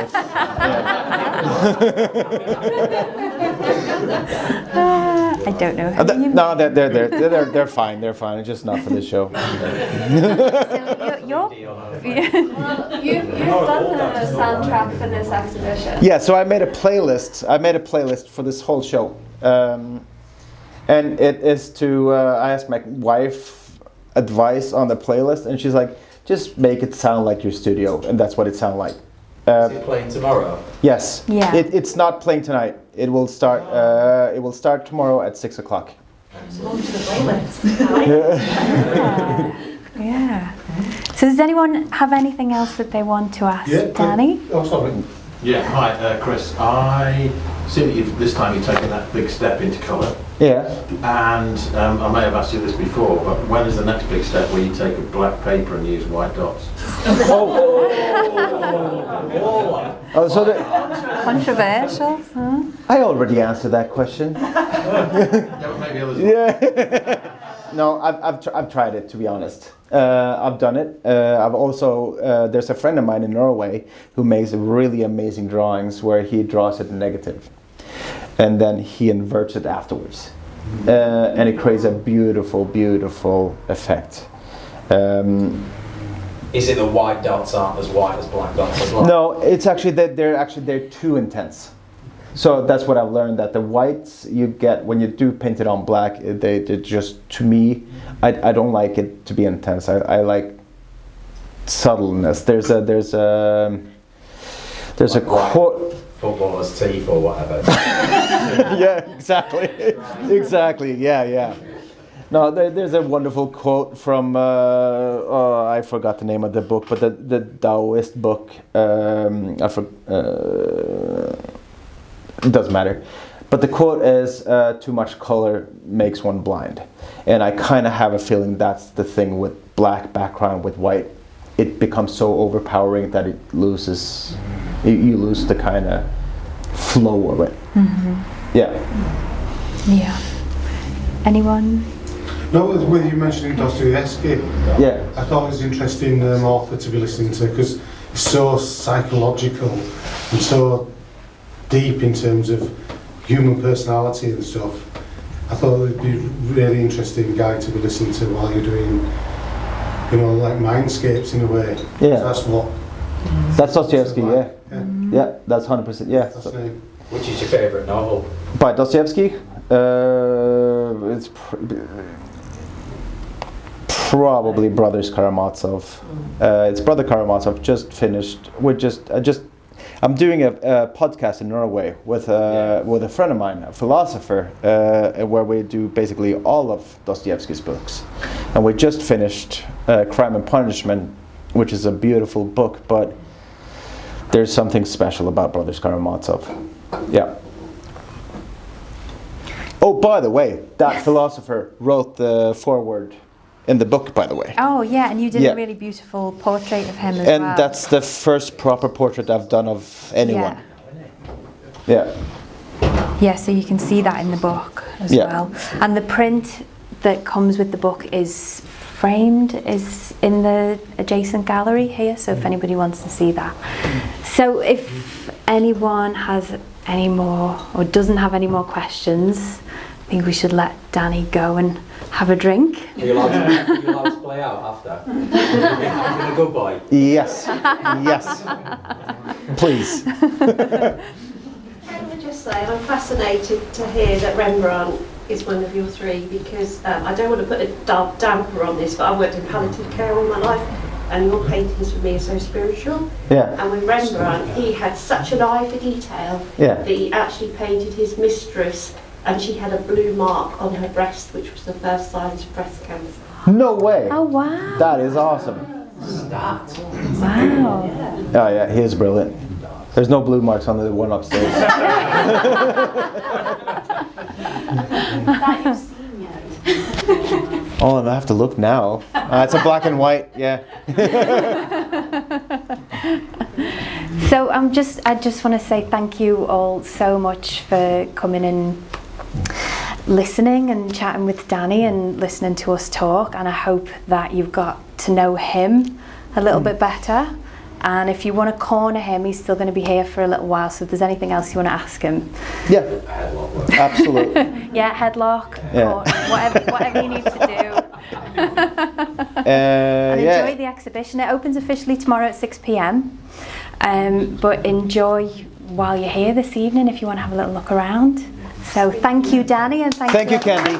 Speaker 1: I don't know.
Speaker 2: No, they're fine. They're fine. It's just not for this show.
Speaker 4: Well, you've done the soundtrack for this exhibition.
Speaker 2: Yeah, so I made a playlist for this whole show, and it is to. I asked my wife advice on the playlist, and she's like, just make it sound like your studio, and that's what it sounds like.
Speaker 6: Is it playing tomorrow?
Speaker 2: Yes.
Speaker 1: Yeah.
Speaker 2: It's not playing tonight. It will start. It will start tomorrow at 6 o'clock.
Speaker 5: Welcome to the playlist.
Speaker 1: Yeah. So does anyone have anything else that they want to ask Danny?
Speaker 7: Oh, sorry.
Speaker 9: Yeah, hi, Chris. I see that this time you've taken that big step into colour.
Speaker 2: Yeah.
Speaker 9: And I may have asked you this before, but when is the next big step where you take a black paper and use white dots?
Speaker 2: Oh, so
Speaker 1: Controversial. Huh?
Speaker 2: I already answered that question.
Speaker 9: Yeah, but maybe others.
Speaker 2: Yeah. No, I've tried it, to be honest. I've done it. I've also there's a friend of mine in Norway who makes really amazing drawings where he draws it negative, and then he inverts it afterwards, and it creates a beautiful, beautiful effect.
Speaker 6: Is it the white dots aren't as white as black dots as well?
Speaker 2: No, it's actually that they're too intense. So that's what I've learned, that the whites you get when you do paint it on black, they just, to me, I don't like it to be intense. I like subtleness. There's a quote.
Speaker 6: Footballer's teeth or whatever.
Speaker 2: Yeah, exactly. Yeah. No, there's a wonderful quote from I forgot the name of the book, but the Taoist book. It doesn't matter, but the quote is too much color makes one blind, and I kind of have a feeling that's the thing with black background with white. It becomes so overpowering that it loses, you lose the kind of flow of it. Mm-hmm.
Speaker 1: Yeah. Anyone?
Speaker 7: No, with you mentioning Dostoevsky,
Speaker 2: Yeah.
Speaker 7: I thought it was interesting author to be listening to, because it's so psychological and so deep in terms of human personality and stuff. I thought it would be a really interesting guy to be listening to while you're doing, like mindscapes in a way.
Speaker 2: Yeah.
Speaker 7: So
Speaker 2: That's Dostoevsky, yeah.
Speaker 7: Yeah.
Speaker 2: Yeah, that's 100%, yeah.
Speaker 7: That's the name.
Speaker 6: Which is your favourite novel?
Speaker 2: By Dostoevsky, it's probably Brothers Karamazov. It's Brother Karamazov, just finished. I'm doing a podcast in Norway with a friend of mine, a philosopher, where we do basically all of Dostoevsky's books. And we just finished Crime and Punishment, which is a beautiful book, but there's something special about Brothers Karamazov. Yeah. Oh, by the way, that philosopher wrote the foreword in the book, by the way.
Speaker 1: Oh yeah, and you did
Speaker 2: Yeah.
Speaker 1: a really beautiful portrait of him as well.
Speaker 2: And that's the first proper portrait I've done of anyone. Yeah.
Speaker 1: Yeah, so you can see that in the book as
Speaker 2: Yeah.
Speaker 1: well. And the print that comes with the book is framed, is in the adjacent gallery here, so if anybody wants to see that. So if anyone has any more, or doesn't have any more questions, I think we should let Danny go and have a drink.
Speaker 6: Are you allowed to play out after? You're a good boy.
Speaker 2: Yes. Yes. Please.
Speaker 10: Can I just say, I'm fascinated to hear that Rembrandt is one of your three, because I don't want to put a damper on this, but I've worked in palliative care all my life, and your paintings for me are so spiritual.
Speaker 2: Yeah.
Speaker 10: And with Rembrandt, he had such an eye for detail that he actually painted his mistress, and she had a blue mark on her breast, which was the first signs of breast cancer.
Speaker 2: No way.
Speaker 1: Oh wow.
Speaker 2: That is awesome.
Speaker 1: Wow.
Speaker 2: Oh yeah, he is brilliant. There's no blue marks on the one upstairs.
Speaker 10: That you've seen yet?
Speaker 2: Oh, I have to look now. It's a black and white, yeah.
Speaker 1: So I just want to say thank you all so much for coming and listening and chatting with Danny and listening to us talk, and I hope that you've got to know him a little bit better. And if you want to corner him, he's still going to be here for a little while, so if there's anything else you want to ask him.
Speaker 2: Yeah, absolutely.
Speaker 1: Yeah, headlock,
Speaker 2: Yeah.
Speaker 1: whatever you need to do. And enjoy the exhibition. It opens officially tomorrow at 6 p.m. But enjoy while you're here this evening if you want to have a little look around. So thank you, Danny, and thank
Speaker 2: you, Candie.